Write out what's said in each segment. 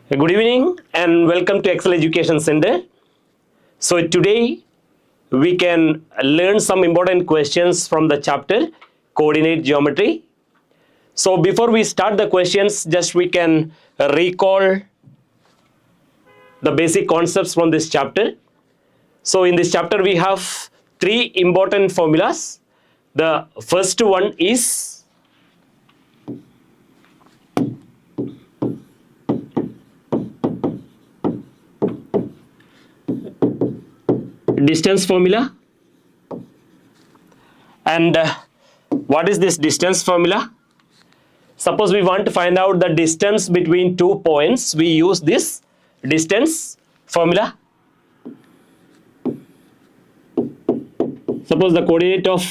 Good evening and welcome to Excel Education Center. So today we can learn some important questions from the chapter Coordinate Geometry. So before we start the questions, just we can recall the basic concepts from this chapter. So in this chapter we have three important formulas. The first one is distance formula. And what is this distance formula? Suppose we want to find out the distance between 2 points, we use this distance formula. Suppose the coordinate of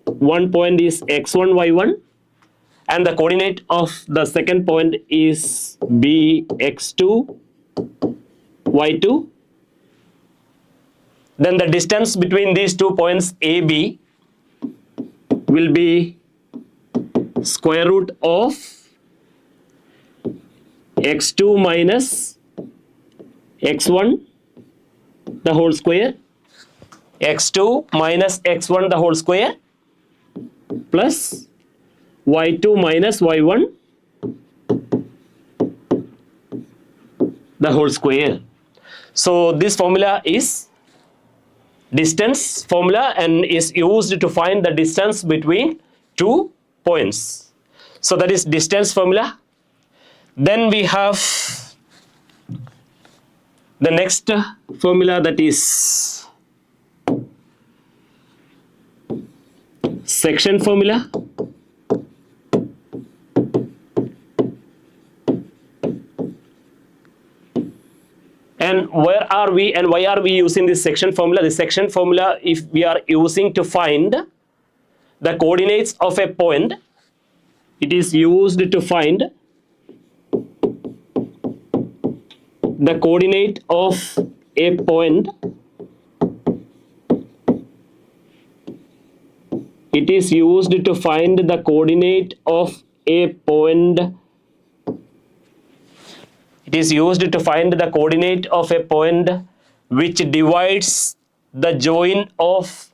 one point is x1, y1 and the coordinate of the second point is bx2, y2. Then the distance between these 2 points AB will be square root of x2 minus x1 the whole square, x2 minus x1 the whole square plus y2 minus y1 the whole square. So this formula is distance formula and is used to find the distance between 2 points. So that is distance formula. Then we have the next formula, that is section formula. And where are we and why are we using this section formula? The section formula, if we are using to find the coordinates of a point, it is used to find the coordinate of a point. It is used to find the coordinate of a point. It is used to find the coordinate of a point which divides the join of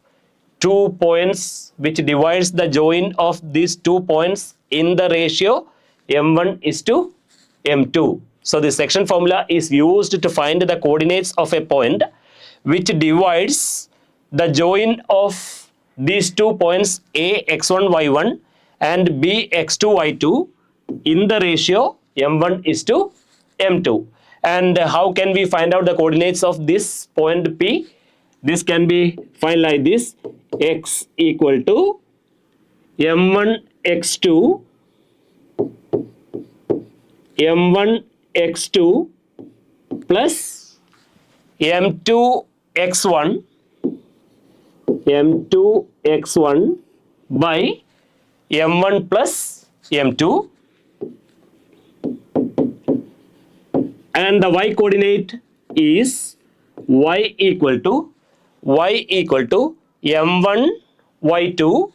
2 points, which divides the join of these 2 points in the ratio m1 is to m2. So the section formula is used to find the coordinates of a point which divides the join of these 2 points a x1 y1 and b x2 y2 in the ratio m1 is to m2. And how can we find out the coordinates of this point P? This can be found like this: x equal to m1 x2 m1 x2 plus m2 x1 m2 x1 by m1 plus m2. And the y coordinate is y equal to m1 y2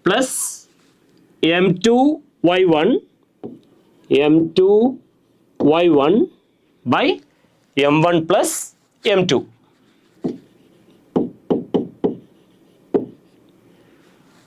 plus m2 y1 by m1 plus m2.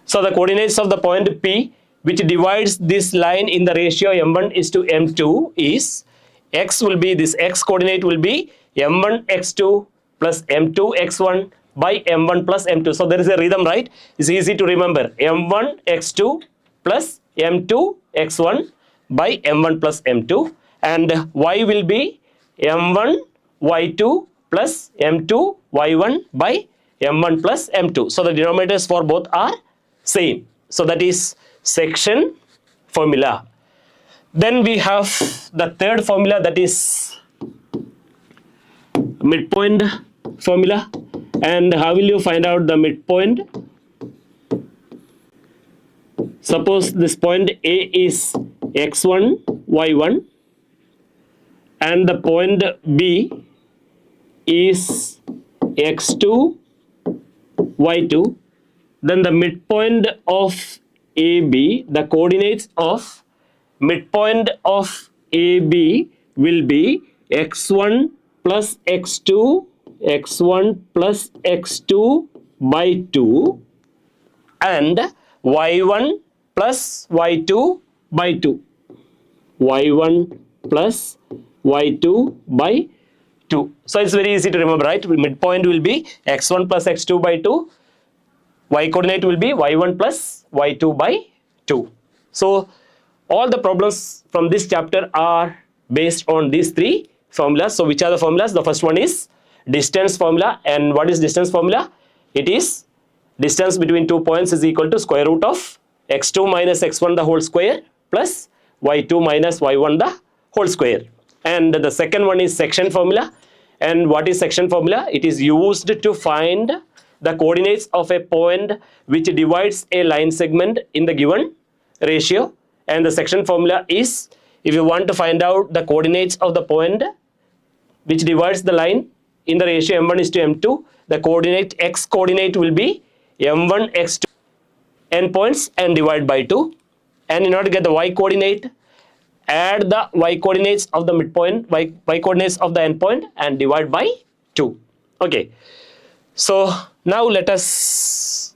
So the coordinates of the point P which divides this line in the ratio m1 is to m2 is x will be, this x coordinate will be m1 x2 plus m2 x1 by m1 plus m2. So there is a rhythm, right? It's easy to remember: m1 x2 plus m2 x1 by m1 plus m2, and y will be m1 y2 plus m2 y1 by m1 plus m2. So the denominators for both are same. So that is section formula. Then we have the third formula, that is midpoint formula. And how will you find out the midpoint? Suppose this point A is x1 y1 and the point B is x2 y2, then the midpoint of AB, the coordinates of midpoint of AB will be x1 plus x2, x1 plus x2 by 2 and y1 plus y2 by 2. y1 plus y2 by 2. So it's very easy to remember, right? Midpoint will be x1 plus x2 by 2. Y coordinate will be y1 plus y2 by 2. So all the problems from this chapter are based on these three formulas. So which are the formulas? The first one is distance formula. And what is distance formula? It is distance between 2 points is equal to square root of x2 minus x1 the whole square plus y2 minus y1 the whole square. And the second one is section formula. And what is section formula? It is used to find the coordinates of a point which divides a line segment in the given ratio. And the section formula is, if you want to find out the coordinates of the point which divides the line in the ratio m1 is to m2, the coordinate x coordinate will be m1 x2 endpoints and divide by 2. And in order to get the y coordinate, add the y coordinates of the midpoint, y coordinates of the endpoint and divide by 2. Okay. So now let us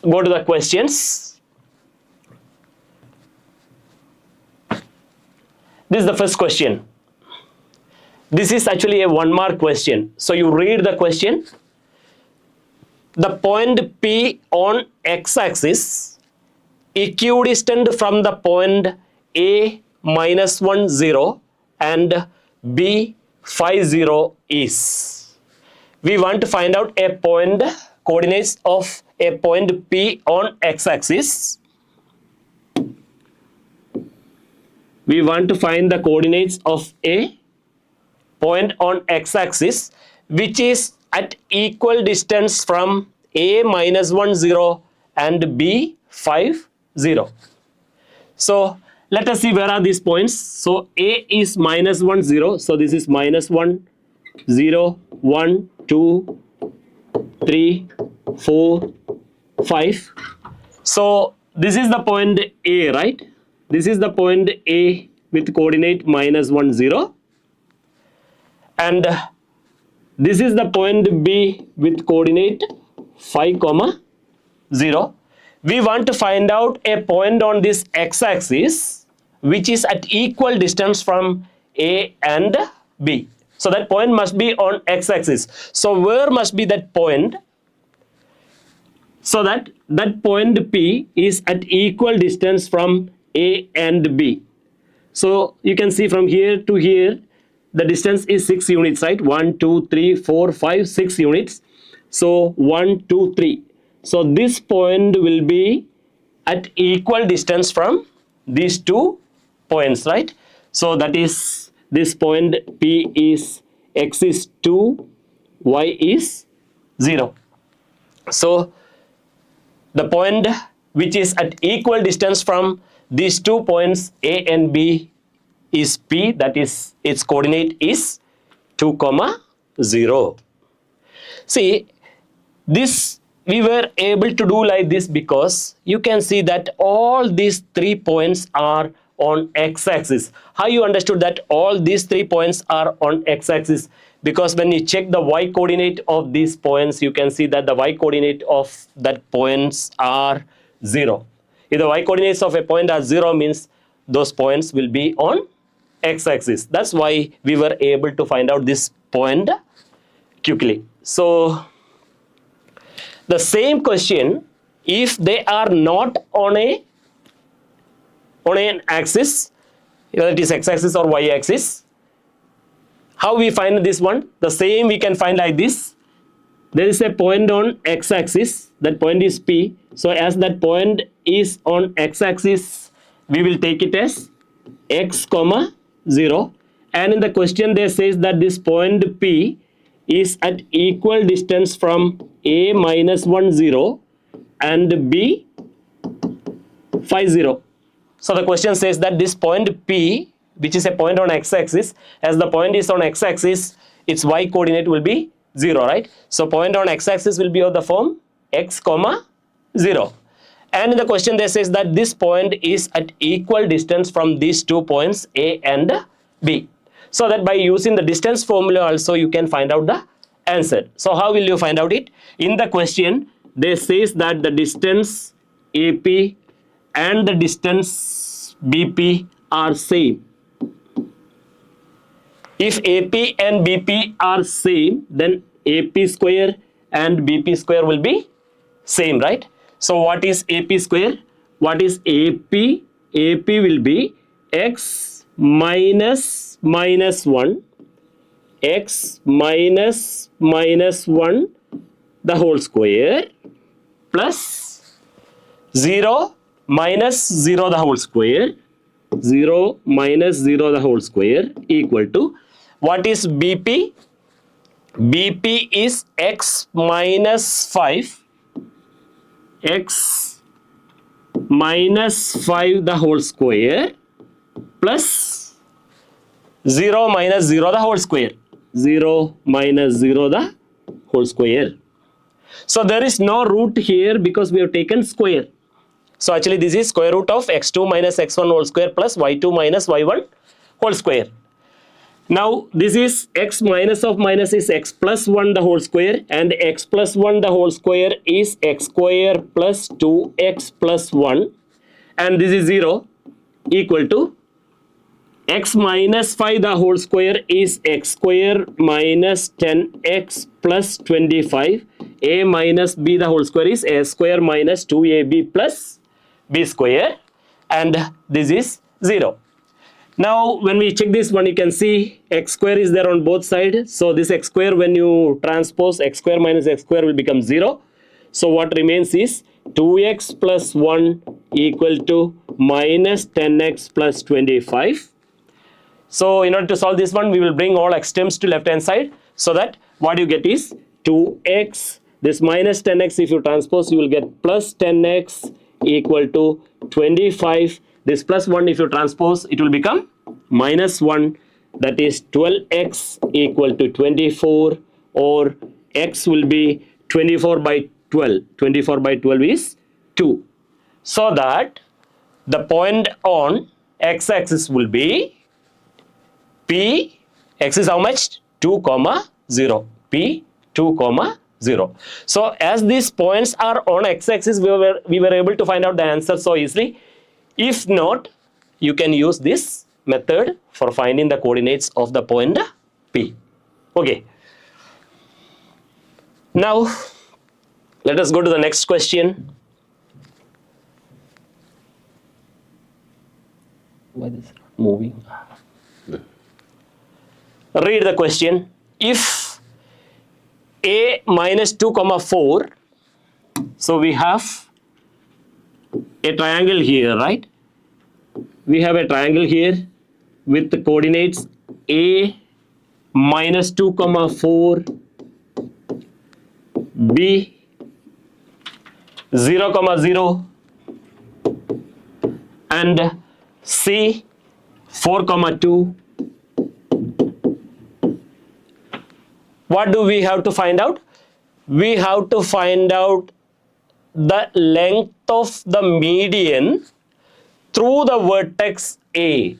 go to the questions. This is the first question. This is actually a 1-mark question. So you read the question. The point P on x-axis equidistant from the point A minus 1 0 and B phi 0 is. We want to find out a point coordinates of a point P on x-axis. We want to find the coordinates of a point on x-axis which is at equal distance from A minus 1 0 and B 5 0. So let us see where are these points. So A is minus 1 0. So this is minus 1 0 1 2 3 4 5. So this is the point A, right? This is the point A with coordinate minus 1 0. And this is the point B with coordinate 5 comma 0. We want to find out a point on this x-axis which is at equal distance from A and B. So that point must be on x-axis. So where must be that point? So that point P is at equal distance from A and B. So you can see from here to here the distance is 6 units, right? 1 2 3 4 5 6 units. So 1 2 3. So this point will be at equal distance from these 2 points, right? So that is, this point P is x is 2, y is 0. So the point which is at equal distance from these 2 points A and B is P, that is its coordinate is 2 comma 0. See, this we were able to do like this because you can see that all these 3 points are on x-axis. How you understood that all these 3 points are on x-axis? Because when you check the y coordinate of these points, you can see that the y coordinate of that points are 0. If the y coordinates of a point are 0 means those points will be on x-axis. That's why we were able to find out this point quickly. So the same question, if they are not on an axis, whether it is x-axis or y-axis, how we find this one? The same we can find like this. There is a point on x-axis, that point is P. So as that point is on x-axis, we will take it as x comma 0. And in the question there says that this point P is at equal distance from A minus 1 0 and B phi 0. So the question says that this point P, which is a point on x-axis, as the point is on x-axis, its y coordinate will be 0, right? So point on x-axis will be of the form x comma 0. And in the question they says that this point is at equal distance from these 2 points A and B. So that by using the distance formula also you can find out the answer. So how will you find out it? In the question they says that the distance AP and the distance BP are same. If AP and BP are same, then AP square and BP square will be same, right? So what is AP square? What is AP? AP will be x minus 1, x minus 1 the whole square plus 0 minus 0 the whole square, 0 minus 0 the whole square equal to, what is BP? BP is x minus 5, x minus 5 the whole square plus 0 minus 0 the whole square, 0 minus 0 the whole square. So there is no root here because we have taken square. So actually this is square root of x2 minus x1 whole square plus y2 minus y1 whole square. Now this is x minus of minus is x plus 1 the whole square, and x plus 1 the whole square is x square plus 2x plus 1, and this is 0 equal to x minus 5 the whole square is x square minus 10x plus 25, a minus b the whole square is a square minus 2ab plus b square, and this is 0. Now when we check this one, you can see x square is there on both sides. So this x square, when you transpose x square minus x square, will become 0. So what remains is 2x plus 1 equal to minus 10x plus 25. So in order to solve this one, we will bring all x terms to left hand side, so that what you get is 2x, this minus 10x, if you transpose you will get plus 10x equal to 25. This plus 1, if you transpose, it will become minus 1, that is 12x equal to 24, or x will be 24 by 12. 24 by 12 is 2. So that the point on x-axis will be P, x is how much? 2, 0. P 2, 0. So as these points are on x-axis, we were able to find out the answer so easily. If not, you can use this method for finding the coordinates of the point P. Okay. Now, let us go to the next question. Why is it not moving? Read the question. If a minus 2, 4, so we have a triangle here, right? We have a triangle here with the coordinates a minus 2, 4, b 0, 0, and c 4, 2. What do we have to find out? We have to find out the length of the median through the vertex A.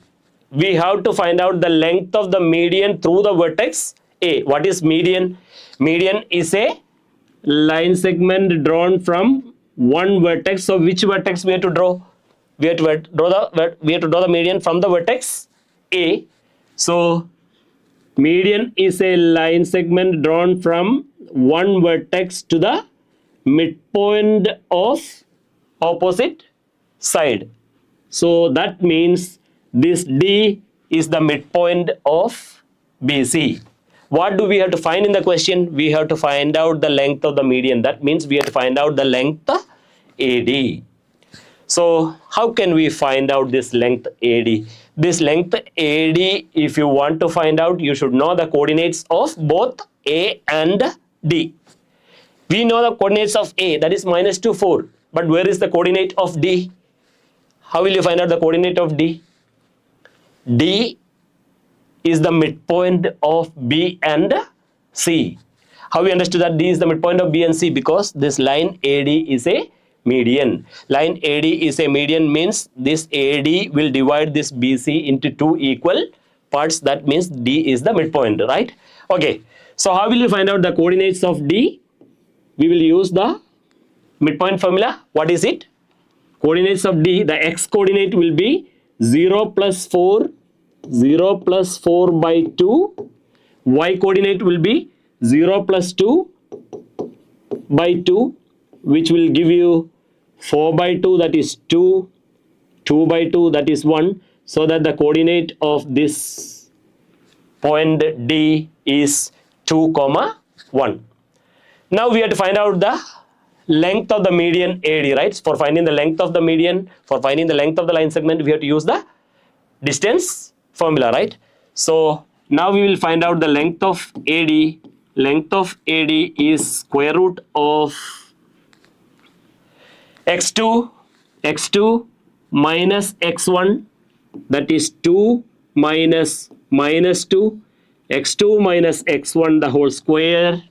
We have to find out the length of the median through the vertex A. What is median? Median is a line segment drawn from one vertex. So which vertex we have to draw? We have to draw the median from the vertex A. So median is a line segment drawn from one vertex to the midpoint of opposite side. So that means this D is the midpoint of BC. What do we have to find in the question? We have to find out the length of the median. That means we have to find out the length AD. So how can we find out this length AD? This length AD, if you want to find out, you should know the coordinates of both A and D. We know the coordinates of A, that is minus 2, 4. But where is the coordinate of D? How will you find out the coordinate of D? D is the midpoint of B and C. How we understood that D is the midpoint of B and C? Because this line AD is a median. Line AD is a median means this AD will divide this BC into two equal parts. That means D is the midpoint, right? Okay. So how will you find out the coordinates of D? We will use the midpoint formula. What is it? Coordinates of D, the x coordinate will be 0 plus 4, 0 plus 4 by 2. Y coordinate will be 0 plus 2 by 2, which will give you 4 by 2, that is 2, 2 by 2, that is 1. So that the coordinate of this point D is 2, 1. Now we have to find out the length of the median AD, right? For finding the length of the median, for finding the length of the line segment, we have to use the distance formula, right? So now we will find out the length of AD. Length of AD is square root of x2 minus x1, that is 2 minus 2, x2 minus x1 the whole square,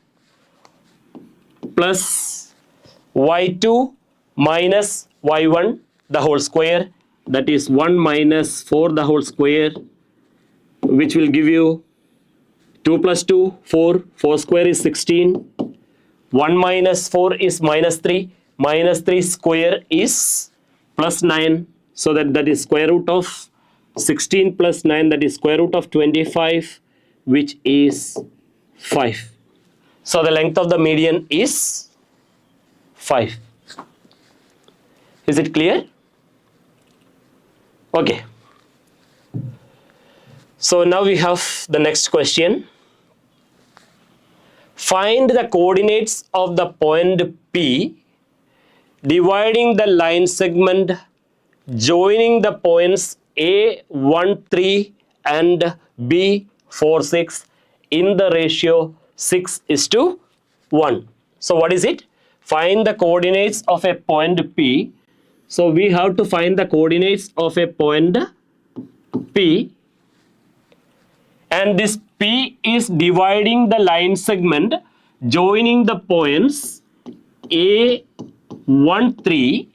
plus y2 minus y1 the whole square, that is 1 minus 4 the whole square, which will give you 2 plus 2, 4, 4 square is 16, 1 minus 4 is minus 3, minus 3 square is plus 9, so that is square root of 16 plus 9, that is square root of 25, which is 5. So the length of the median is 5. Is it clear? Okay. So now we have the next question. Find the coordinates of the point P dividing the line segment joining the points A13 and B46 in the ratio 6:1. So what is it? Find the coordinates of a point P. So we have to find the coordinates of a point P, and this P is dividing the line segment joining the points A13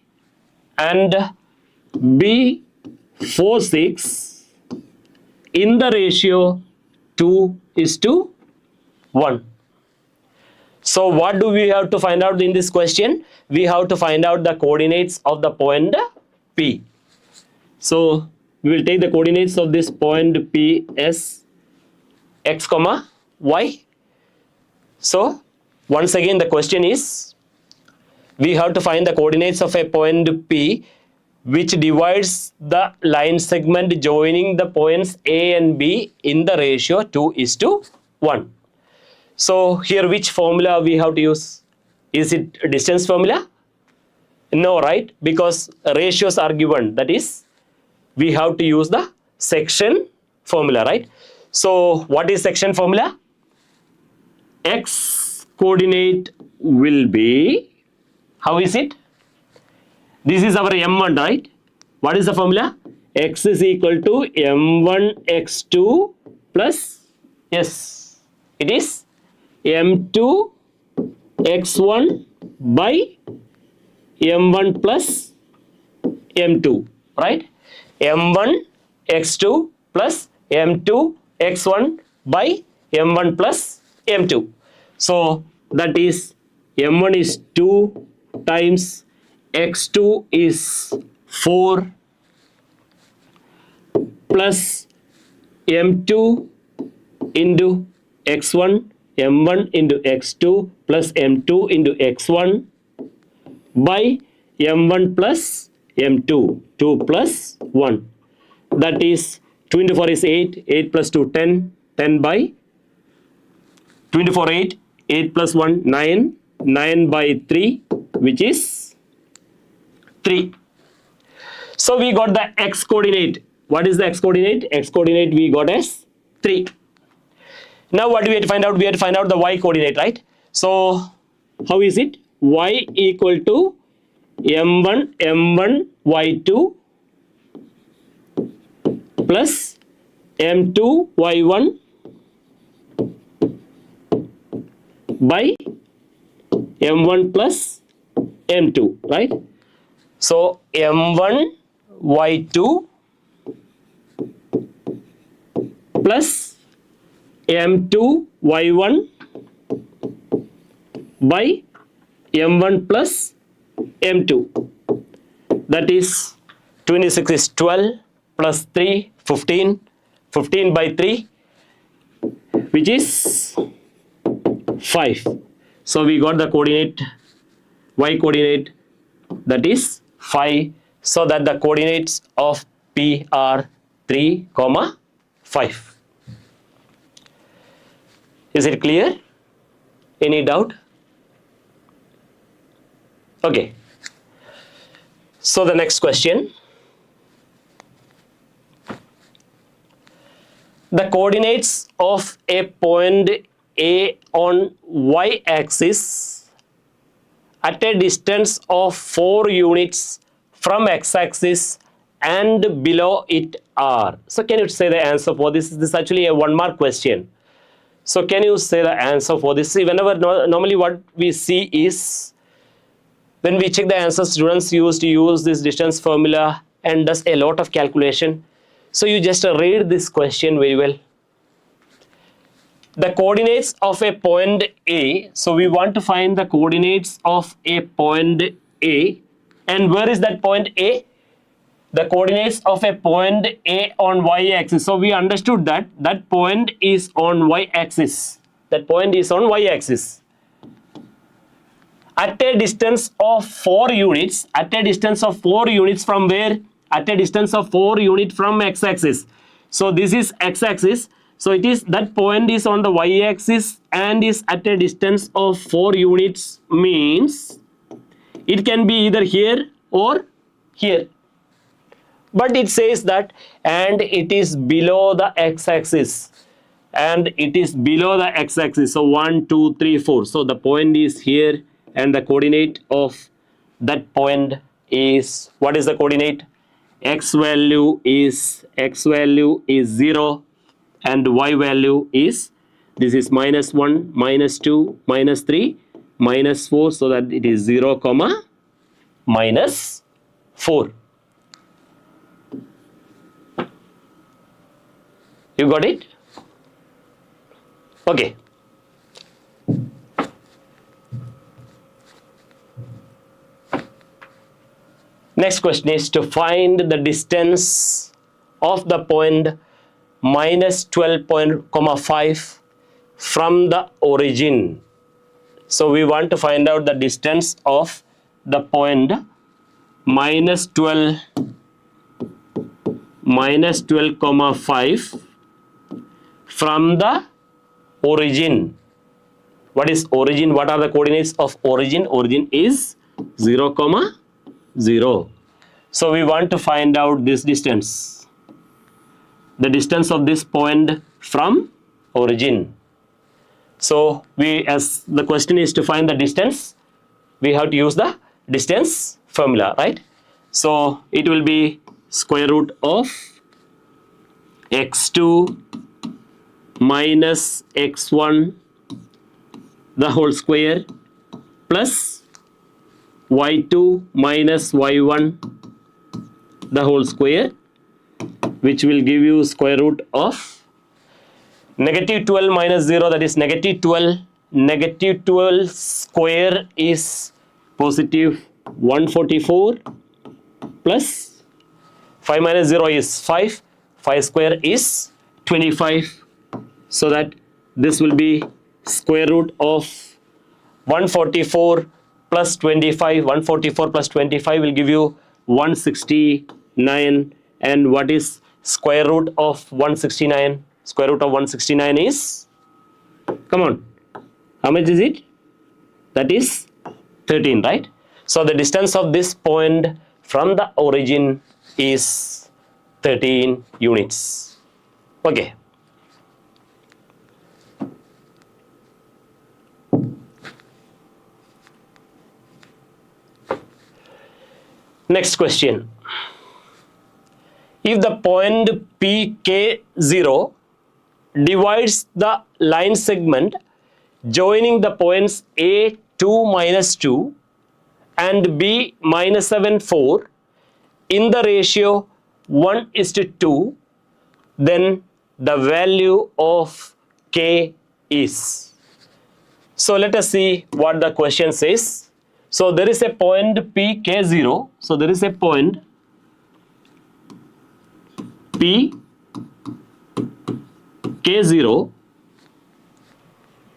and B46 in the ratio 2:1. So what do we have to find out in this question? We have to find out the coordinates of the point P. So we will take the coordinates of this point P as x comma y. So once again the question is, we have to find the coordinates of a point P which divides the line segment joining the points A and B in the ratio 2:1. So here which formula we have to use? Is it a distance formula? No, right? Because ratios are given, that is we have to use the section formula, right? So what is section formula? X coordinate will be, how is it? This is our m1, right? What is the formula? X is equal to m1 x2 plus, yes, it is m2 x1 by m1 plus m2, right? m1 x2 plus m2 x1 by m1 plus m2. So that is m1 is 2 times x2 is 4 plus m2 into x1, m1 into x2 plus m2 into x1 by m1 plus m2, 2 plus 1. That is 24 is 8, 8 plus 2, 10, 10 by 24, 8, 8 plus 1, 9, 9 by 3, which is 3. So we got the x coordinate. What is the x coordinate? X coordinate we got as 3. Now what do we have to find out? We have to find out the y coordinate, right? So how is it? Y equal to m1 y2 plus m2 y1 by m1 plus m2, right? So m1 y2 plus m2 y1 by m1 plus m2. That is 26 is 12 plus 3 15, 15 by 3 which is 5. So we got the coordinate, y coordinate, that is 5, so that the coordinates of P are 3, 5. Is it clear? Any doubt? Okay. So the next question. The coordinates of a point A on y-axis at a distance of 4 units from x-axis and below it are. So can you say the answer for this? This is actually a 1-mark question. So can you say the answer for this? See, whenever normally what we see is, when we check the answers, students used to use this distance formula and does a lot of calculation. So you just read this question very well. The coordinates of a point A. So we want to find the coordinates of a point A. And where is that point A? The coordinates of a point A on y-axis. So we understood that that point is on y-axis. That point is on y-axis. At a distance of 4 units. At a distance of 4 units from where? At a distance of 4 units from x-axis. So this is x-axis. So it is, that point is on the y-axis and is at a distance of 4 units, means it can be either here or here. But it says that, and it is below the x-axis. And it is below the x-axis. So 1, 2, 3, 4. So the point is here, and the coordinate of that point is, what is the coordinate? X value is 0. And y value is, this is -1, -2, -3, -4, so that it is 0, -4. You got it? Okay. Next question is to find the distance of the point -12.5 from the origin. So we want to find out the distance of the point -12.5 from the origin. What is origin? What are the coordinates of origin? Origin is 0, 0. So we want to find out this distance. The distance of this point from origin. So we, as the question is to find the distance, we have to use the distance formula, right? So it will be square root of x2 minus x1 the whole square plus y2 minus y1 the whole square, which will give you square root of -12 minus 0, that is -12. -12 square is positive 144 plus 5 minus 0 is 5. 5 square is 25. So that this will be square root of 144 plus 25. 144 plus 25 will give you 169. And what is square root of 169? Square root of 169 is, come on, how much is it? That is 13, right? So the distance of this point from the origin is 13 units. Okay. Next question. If the point PK0 divides the line segment joining the points A2 minus 2 and B minus 7, 4 in the ratio 1:2, then the value of K is. So let us see what the question says. So there is a point P K0. So there is a point P K0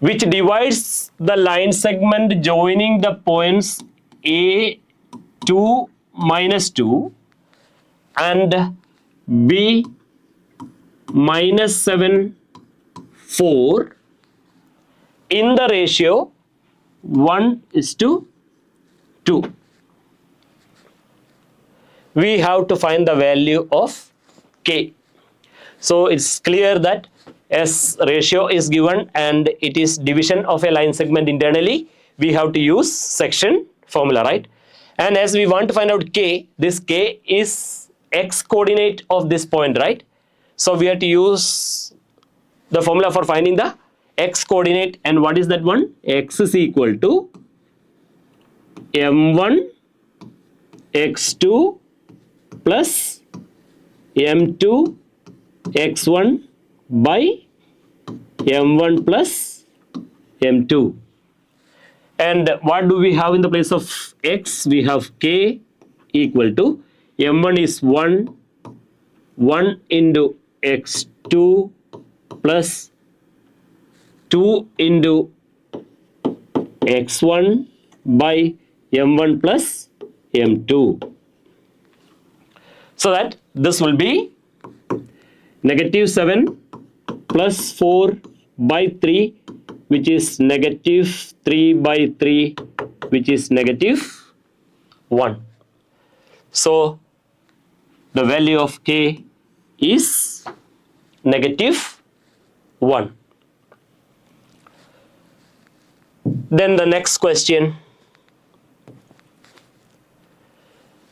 which divides the line segment joining the points A 2 minus 2 and B minus 7, 4 in the ratio 1:2. We have to find the value of K. So it's clear that S ratio is given and it is division of a line segment internally. We have to use section formula, right? And as we want to find out K, this K is X coordinate of this point, right? So we have to use the formula for finding the X coordinate, and what is that one? X is equal to M1 X2 plus M2 X1 by M1 plus M2. And what do we have in the place of X? We have K equal to M1 is 1 into X2 plus 2 into X1 by M1 plus M2. So that this will be negative 7 plus 4 by 3, which is negative 3 by 3, which is negative 1. So the value of K is negative 1. Then the next question,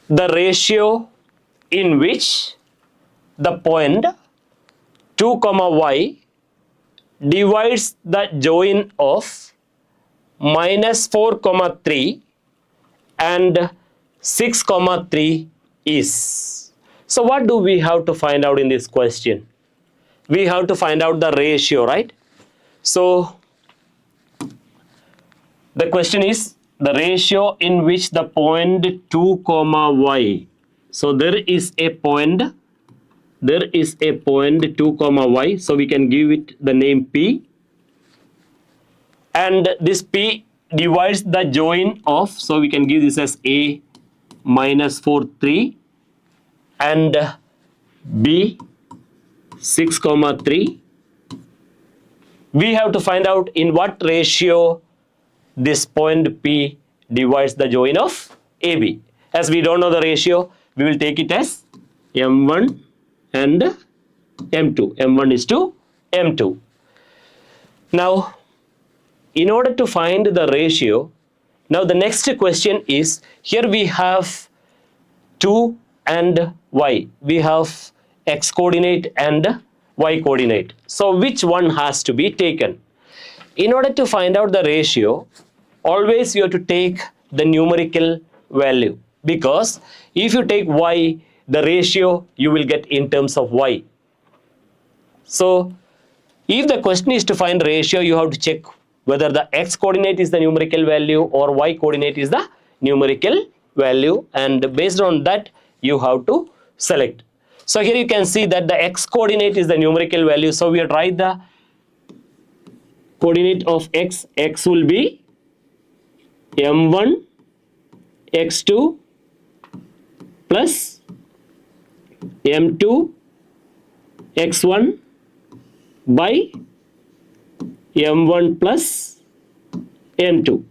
the ratio in which the point 2, y divides the join of minus 4, 3 and 6, 3 is. So what do we have to find out in this question? We have to find out the ratio, right? So the question is the ratio in which the point 2, y. So there is a point 2, y. So we can give it the name P. And this P divides the join of, so we can give this as A minus 4, 3 and B 6, 3. We have to find out in what ratio this point P divides the join of AB. As we don't know the ratio, we will take it as M1 and M2. M1 is to M2. Now, in order to find the ratio, now the next question is, here we have 2 and y. We have x coordinate and y coordinate. So which one has to be taken? In order to find out the ratio, always you have to take the numerical value, because if you take y, the ratio you will get in terms of y. So if the question is to find ratio, you have to check whether the x coordinate is the numerical value or y coordinate is the numerical value, and based on that you have to select. So here you can see that the x coordinate is the numerical value. So we will write the coordinate of x. X will be m1 x2 plus m2 x1 by m1 plus m2.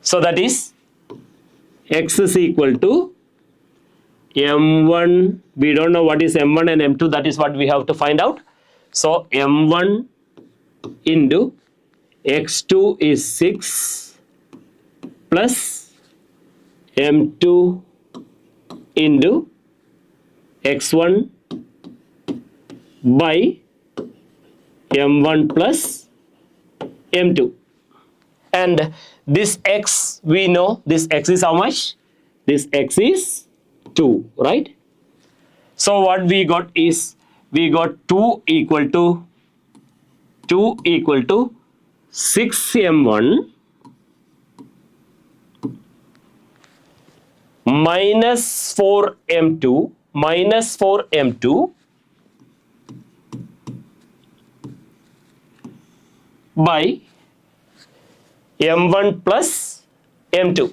So that is x is equal to m1, we don't know what is m1 and m2, that is what we have to find out. So m1 into x2 is 6 plus m2 into x1 by m1 plus m2, and This x we know, this x is how much? This x is 2, right? So what we got is, we got 2 equal to 6m1 minus 4m2 by m1 plus m2.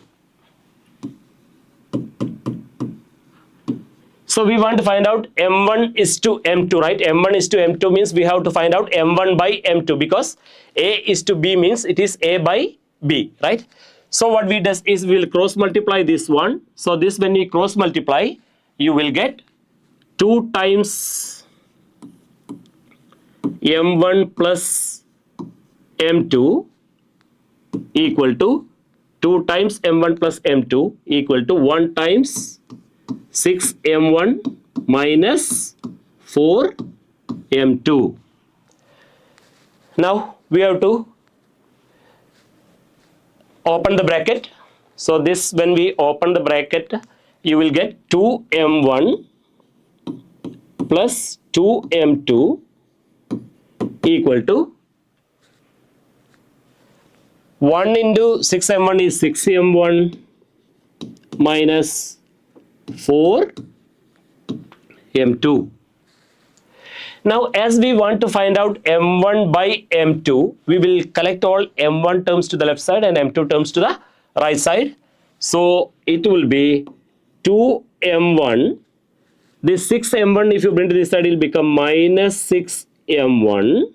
So we want to find out m1 is to m2, right? m1 is to m2 means we have to find out m1 by m2, because a is to b means it is a by b, right? So what we do is we will cross multiply this one. So this, when we cross multiply, you will get 2 times m1 plus m2 equal to 2 times m1 plus m2 equal to 1 times 6m1 minus 4m2. Now we have to open the bracket. So this, when we open the bracket, you will get 2m1 plus 2m2 equal to 1 into 6m1 is 6m1 minus 4m2. Now as we want to find out m1 by m2, we will collect all m1 terms to the left side and m2 terms to the right side. So it will be 2m1, this 6m1 if you bring to this side, it will become minus 6m1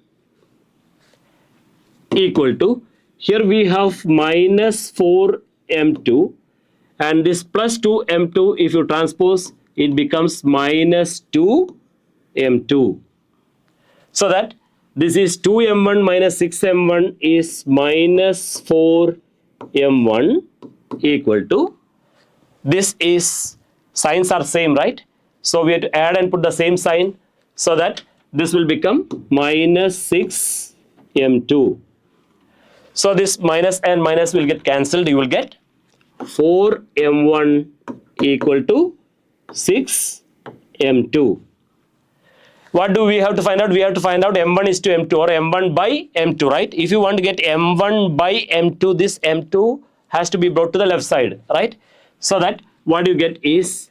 equal to, here we have minus 4m2, and this plus 2m2 if you transpose, it becomes minus 2m2. So that this is 2m1 minus 6m1 is minus 4m1 equal to, this is, signs are same, right? So we have to add and put the same sign, so that this will become minus 6m2. So this minus and minus will get cancelled. You will get 4m1 equal to 6m2. What do we have to find out? We have to find out m1 is to m2 or m1 by m2, right? If you want to get m1 by m2, this m2 has to be brought to the left side, right? So that what you get is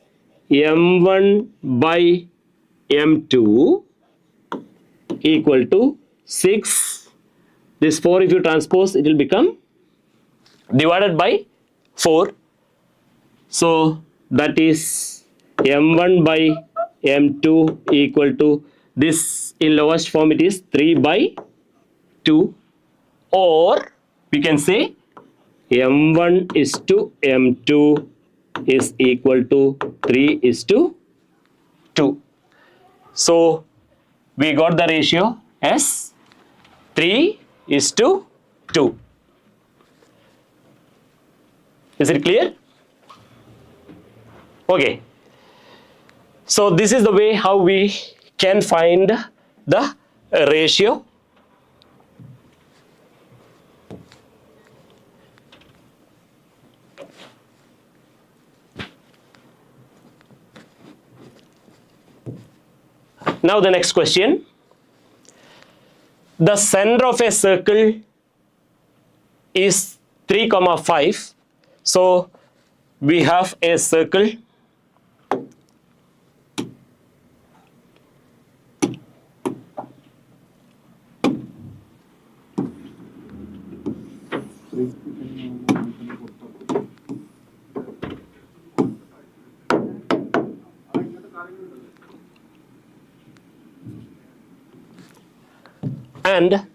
m1 by m2 equal to 6. This 4 if you transpose, it will become divided by 4. So that is m1 by m2 equal to, this in lowest form it is 3 by 2, or we can say m1 is to m2 is equal to 3 is to 2. So we got the ratio as 3 is to 2. Is it clear? Okay. So this is the way how we can find the ratio. Now the next question. The center of a circle is 3, 5. So we have a circle . And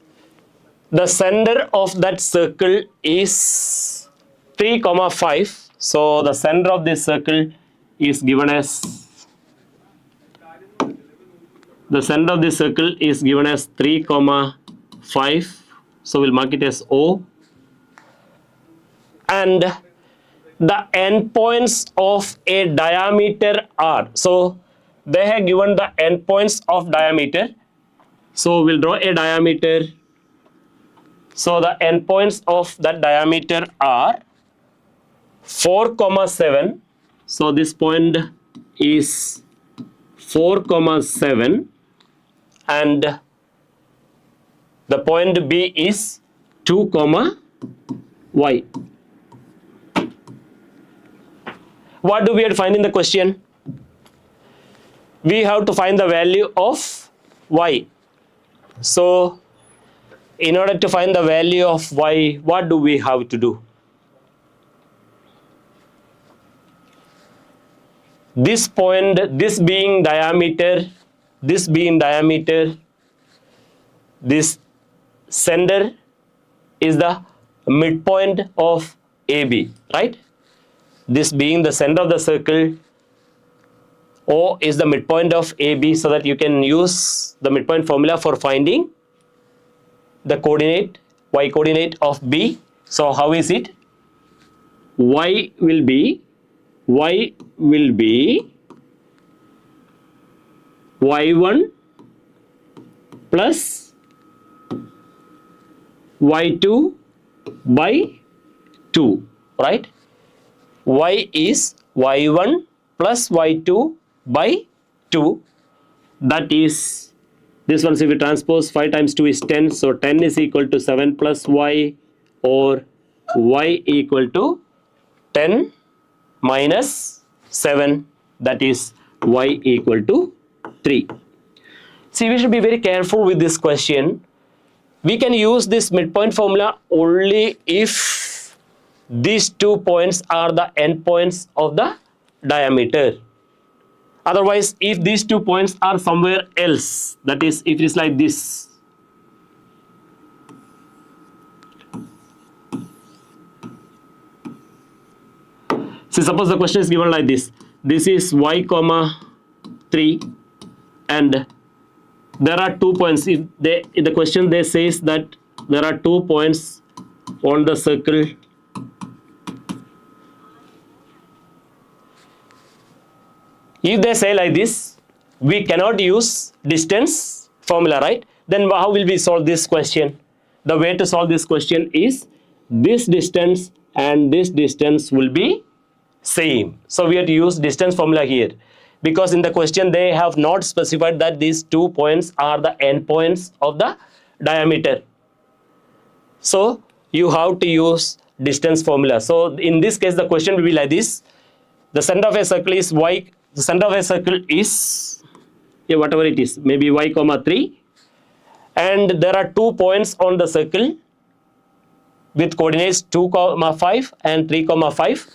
the center of that circle is 3, 5. So the center of this circle is given as, the center of this circle is given as 3, 5. So we'll mark it as O. And the endpoints of a diameter are, so they have given the endpoints of diameter. So we'll draw a diameter So the endpoints of that diameter are 4 comma 7. So this point is 4 comma 7 and the point B is 2 comma y. What do we have to find in the question? We have to find the value of y. So in order to find the value of y, what do we have to do? This point, this being diameter, this center is the midpoint of AB, right? This being the center of the circle, O is the midpoint of AB, so that you can use the midpoint formula for finding the coordinate, y coordinate of B. So how is it? Y will be y1 plus y2 by 2, right? Y is y1 plus y2 by 2. That is, this one, if we transpose 5 times 2 is 10, so 10 is equal to 7 plus y, or y equal to 10 minus 7, that is y equal to 3. See, we should be very careful with this question. We can use this midpoint formula only if these 2 points are the endpoints of the diameter. Otherwise, if these 2 points are somewhere else, that is, if it is like this, see, suppose the question is given like this. This is y comma 3 and there are 2 points. If in the question they says that there are 2 points on the circle. If they say like this, we cannot use distance formula, right? Then how will we solve this question? The way to solve this question is this distance and this distance will be same. So we have to use distance formula here, because in the question they have not specified that these 2 points are the endpoints of the diameter. So you have to use distance formula. So in this case the question will be like this. The center of a circle is y, the center of a circle is, yeah, whatever it is, maybe y comma 3, and there are 2 points on the circle with coordinates 2 comma 5 and 3 comma 5.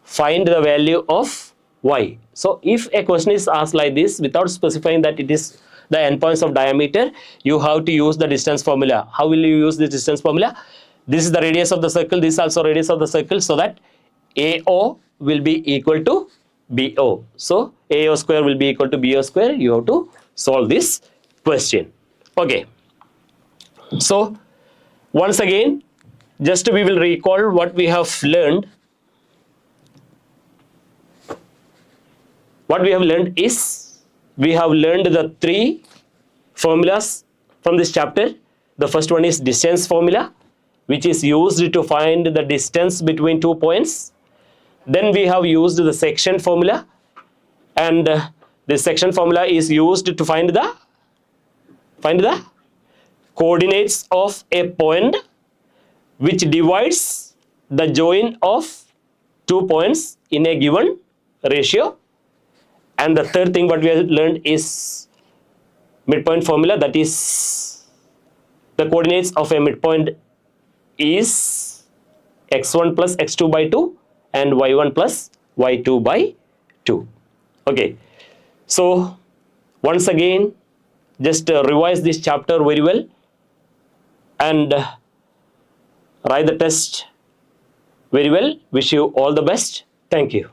Find the value of y. So if a question is asked like this without specifying that it is the endpoints of diameter, you have to use the distance formula. How will you use the distance formula? This is the radius of the circle, this is also radius of the circle, so that AO will be equal to BO. So AO square will be equal to BO square. You have to solve this question. Okay. So once again, just we will recall what we have learned. What we have learned is, we have learned the 3 formulas from this chapter. The first one is distance formula, which is used to find the distance between 2 points. Then we have used the section formula, and the section formula is used to find the coordinates of a point which divides the join of 2 points in a given ratio. And the third thing what we have learned is midpoint formula, that is the coordinates of a midpoint is x1 plus x2 by 2 and y1 plus y2 by 2. Okay, so once again, just revise this chapter very well and write the test very well. Wish you all the best. Thank you.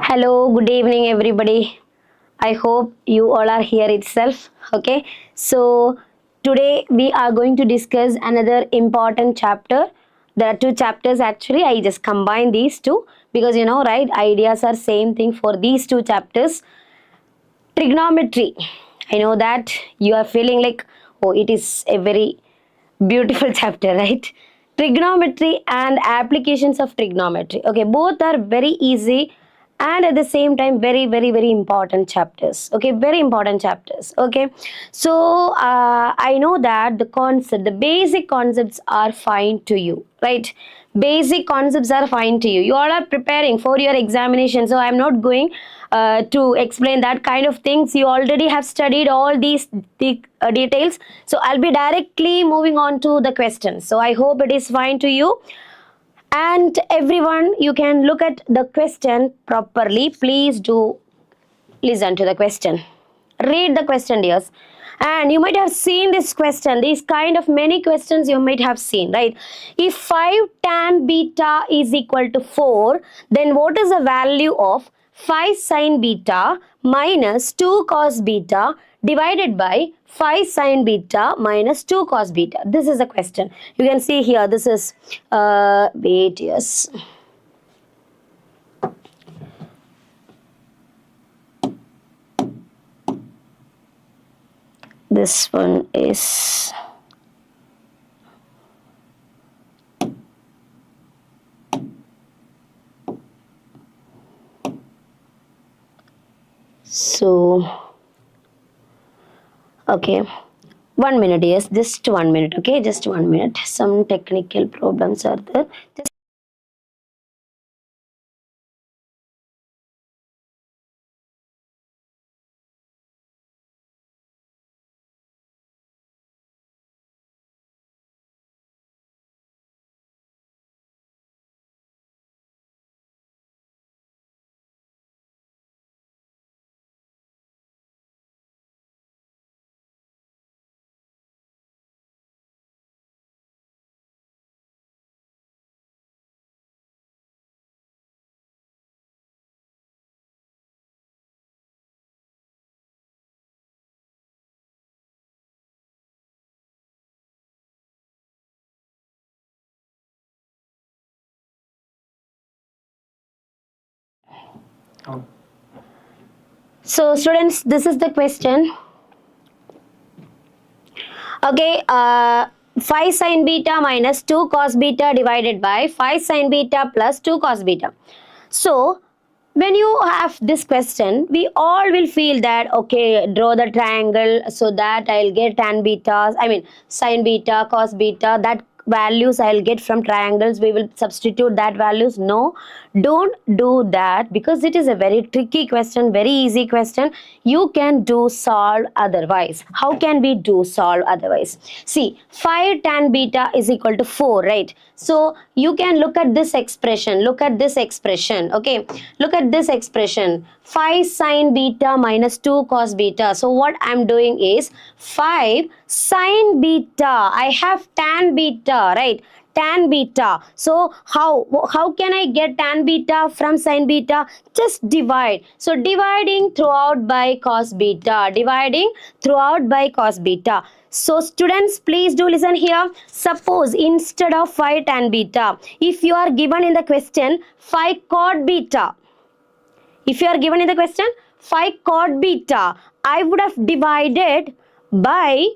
Hello, good evening, everybody. I hope you all are here itself. Okay, so today we are going to discuss another important chapter. There are two chapters actually. I just combine these two because right? Ideas are same thing for these two chapters. Trigonometry. I know that you are feeling like, oh, it is a very beautiful chapter, right? Trigonometry and applications of trigonometry. Okay, both are very easy and at the same time very important chapters. Okay, very important chapters. Okay, so I know that the basic concepts are fine to you, right? Basic concepts are fine to you. You all are preparing for your examination, so I'm not going to explain that kind of things. You already have studied all these details, so I'll be directly moving on to the questions. So I hope it is fine to you. And everyone, you can look at the question properly. Please do listen to the question. Read the question, dears. And you might have seen this question, these kind of many questions you might have seen, right? If 5 tan beta is equal to 4, then what is the value of 5 sin beta minus 2 cos beta divided by 5 sin beta minus 2 cos beta? This is the question. You can see here, this is, wait, yes. This one is so okay, 1 minute, yes, just 1 minute. Okay, just 1 minute, some technical problems are there. Just so students, this is the question. Okay, 5 sin beta minus 2 cos beta divided by 5 sin beta plus 2 cos beta. So when you have this question, we all will feel that, okay, draw the triangle so that I'll get tan beta, I mean sin beta, cos beta, that values I'll get from triangles, we will substitute that values. No, don't do that because it is a very tricky question, very easy question. You can do solve otherwise. How can we do solve otherwise? See, 5 tan beta is equal to 4, right? So you can look at this expression, okay? Look at this expression, 5 sin beta minus 2 cos beta. So what I'm doing is 5 sin beta, I have tan beta, right? Tan beta. So how can I get tan beta from sin beta? Just divide. So dividing throughout by cos beta, dividing throughout by cos beta. So students, please do listen here. Suppose instead of 5 tan beta, if you are given in the question 5 cot beta, if you are given in the question 5 cot beta, I would have divided by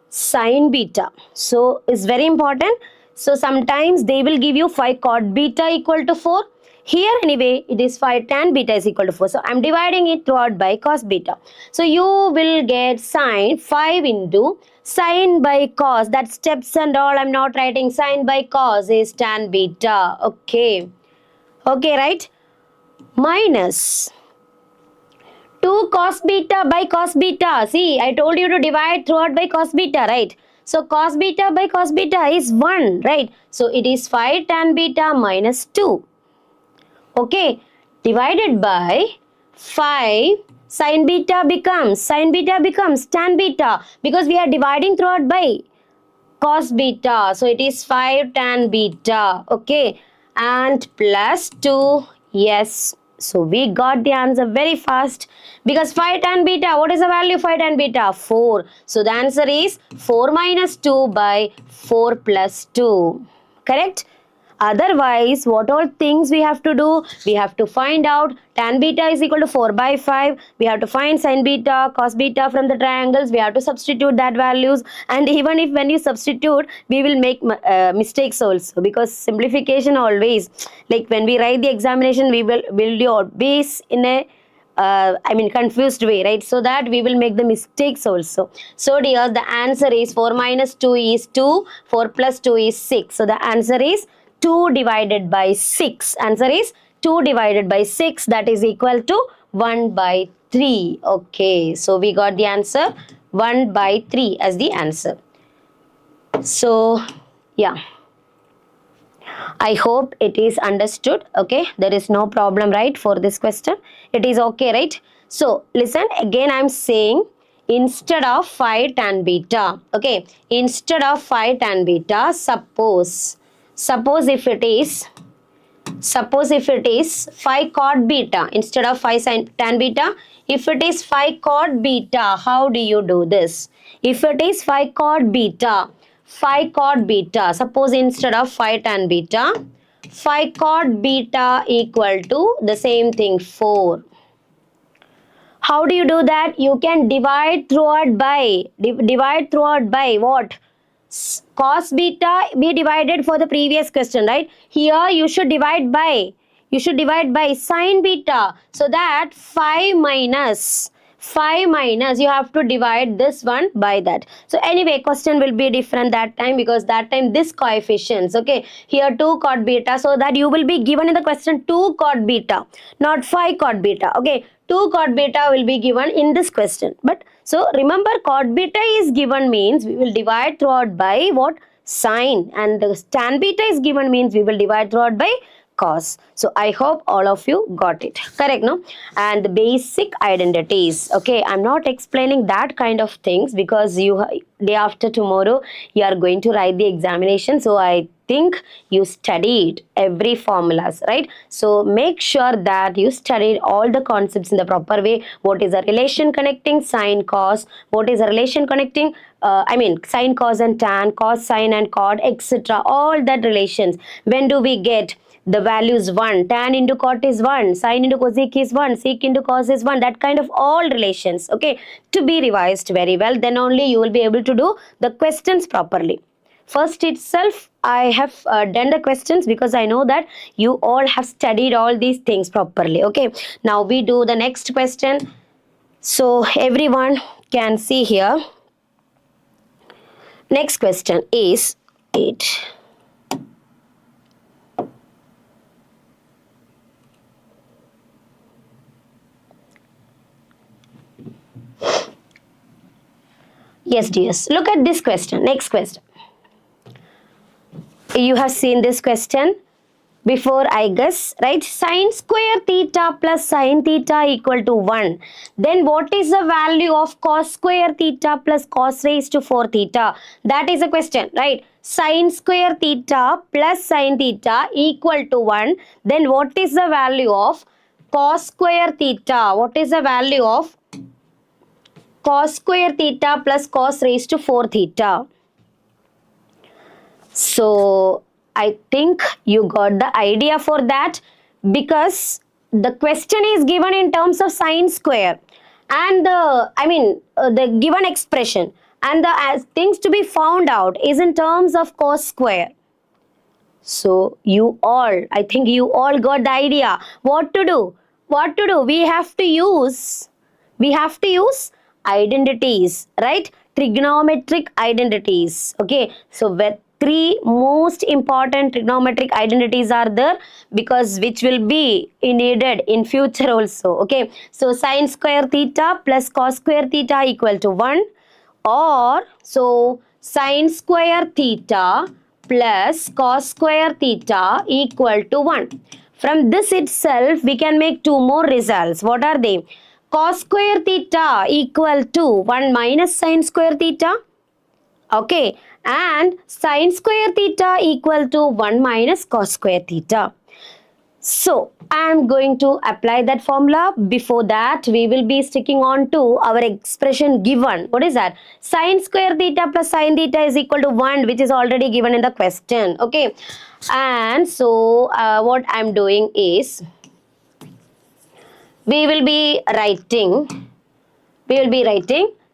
sin beta. So it's very important. So sometimes they will give you 5 cot beta equal to 4. Here anyway it is 5 tan beta is equal to 4. So I'm dividing it throughout by cos beta. So you will get sin 5 into sin by cos. That steps and all I'm not writing. Sin by cos is tan beta. Okay. Okay, right? Minus 2 cos beta by cos beta. See, I told you to divide throughout by cos beta, right? So cos beta by cos beta is 1, right? So it is 5 tan beta minus 2. Okay, divided by 5 sin beta becomes tan beta because we are dividing throughout by cos beta. So it is 5 tan beta. Okay, and plus 2, yes. So we got the answer very fast because phi tan beta, what is the value of phi tan beta? 4. So the answer is 4 minus 2 by 4 plus 2. Correct? Otherwise, what all things we have to do? We have to find out tan beta is equal to 4 by 5. We have to find sin beta, cos beta from the triangles. We have to substitute that values. And even if when you substitute, we will make mistakes also, because simplification always, like when we write the examination, we will do always in a confused way, right? So that we will make the mistakes also. So dear, the answer is 4 minus 2 is 2, 4 plus 2 is 6. So the answer is 2 divided by 6. Answer is 2 divided by 6, that is equal to 1 by 3. Okay, so we got the answer 1 by 3 as the answer. So, yeah. I hope it is understood. Okay, there is no problem, right, for this question. It is okay, right? So listen again, I am saying instead of phi tan beta, okay, instead of phi tan beta, suppose if it is phi cot beta instead of phi sin tan beta, if it is phi cot beta, how do you do this? If it is phi cot beta, suppose instead of phi tan beta, phi cot beta equal to the same thing 4. How do you do that? You can divide throughout by what? Cos beta we divided for the previous question, right? Here you should divide by sin beta, so that 5 minus you have to divide this one by that. So anyway, question will be different that time, because that time this coefficients, okay, here 2 cot beta, so that you will be given in the question 2 cot beta, not 5 cot beta. Okay, 2 cot beta will be given in this question. But so remember, cot beta is given means we will divide throughout by what? Sin, and the tan beta is given means we will divide throughout by cos. So I hope all of you got it correct, no? And the basic identities, okay, I'm not explaining that kind of things because you day after tomorrow you are going to write the examination. So I think you studied every formulas, right? So make sure that you studied all the concepts in the proper way. What is a relation connecting sin cos? What is a relation connecting sin cos and tan, cos sin and cot, etc. All that relations. When do we get the values 1? Tan into cot is 1, sin into cosec is 1, sec into cos is 1. That kind of all relations, okay, to be revised very well. Then only you will be able to do the questions properly. First itself, I have done the questions because I know that you all have studied all these things properly. Okay, now we do the next question. So everyone can see here. Next question is 8. Yes, dears. Look at this question. Next question. You have seen this question before, I guess, right? Sin square theta plus sin theta equal to 1. Then what is the value of cos square theta plus cos raised to 4 theta? That is a question, right? Sin square theta plus sin theta equal to 1. Then what is the value of cos square theta? What is the value of cos square theta plus cos raised to 4 theta? So I think you got the idea for that, because the question is given in terms of sin square and the given expression, and the things to be found out is in terms of cos square. So I think you all got the idea what to do. We have to use identities, right? Trigonometric identities. Okay, so with 3 most important trigonometric identities are there, because which will be needed in future also. Okay, so sin square theta plus cos square theta equal to 1, or so sin square theta plus cos square theta equal to 1. From this itself we can make 2 more results. What are they? Cos square theta equal to 1 minus sin square theta, okay, and sin square theta equal to 1 minus cos square theta. So I am going to apply that formula. Before that, we will be sticking on to our expression given. What is that? Sin square theta plus sin theta is equal to 1, which is already given in the question. Okay. And so what I am doing is, we will be writing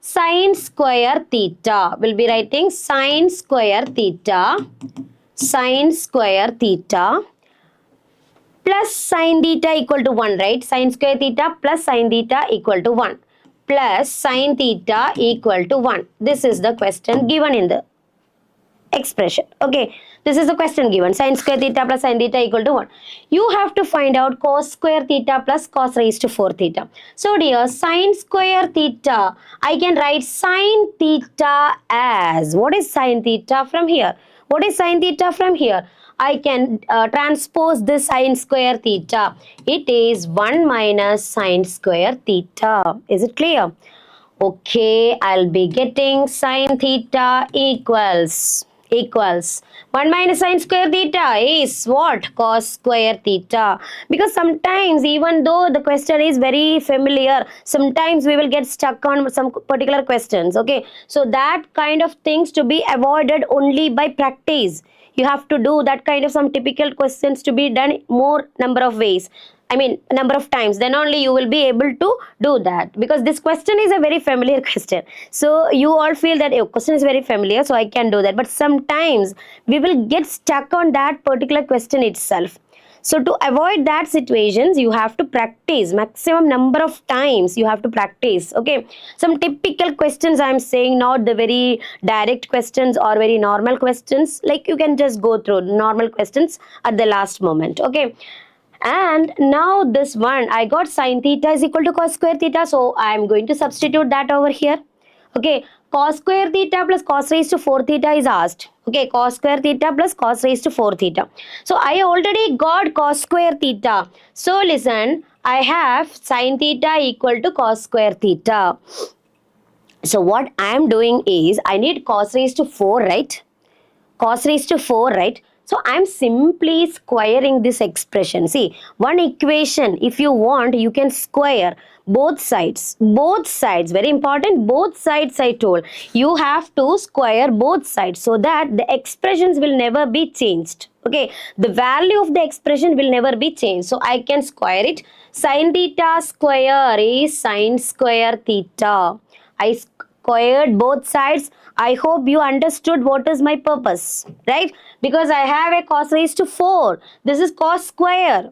sin square theta. We'll be writing sin square theta plus sin theta equal to 1, right? Sin square theta plus sin theta equal to 1 plus sin theta equal to 1. This is the question given in the expression. Okay, this is the question given. Sin square theta plus sin theta equal to 1. You have to find out cos square theta plus cos raised to 4 theta. So dear, sin square theta, I can write sin theta as, what is sin theta from here? What is sin theta from here? I can transpose this sin square theta. It is 1 minus sin square theta. Is it clear? Okay, I'll be getting sin theta equals 1 minus sin square theta is what? Cos square theta. Because sometimes, even though the question is very familiar, sometimes we will get stuck on some particular questions. Okay, so that kind of things to be avoided only by practice. You have to do that kind of some typical questions to be done more number of ways. I mean, number of times, then only you will be able to do that, because this question is a very familiar question. So you all feel that your question is very familiar, so I can do that. But sometimes we will get stuck on that particular question itself. So to avoid that situations, you have to practice maximum number of times. You have to practice. Okay, some typical questions I am saying, not the very direct questions or very normal questions. Like you can just go through normal questions at the last moment. Okay. And now this one, I got sin theta is equal to cos square theta. So I am going to substitute that over here. Okay, cos square theta plus cos raised to 4 theta is asked. Okay, cos square theta plus cos raised to 4 theta. So I already got cos square theta. So listen, I have sin theta equal to cos square theta. So what I am doing is, I need cos raised to 4, right? Cos raised to 4, right? So I am simply squaring this expression. See, one equation, if you want, you can square both sides. Both sides, very important, both sides I told. You have to square both sides so that the expressions will never be changed. Okay, the value of the expression will never be changed. So I can square it. Sin theta square is sin square theta. I squared both sides. I hope you understood what is my purpose, right? Because I have a cos raised to 4. This is cos square.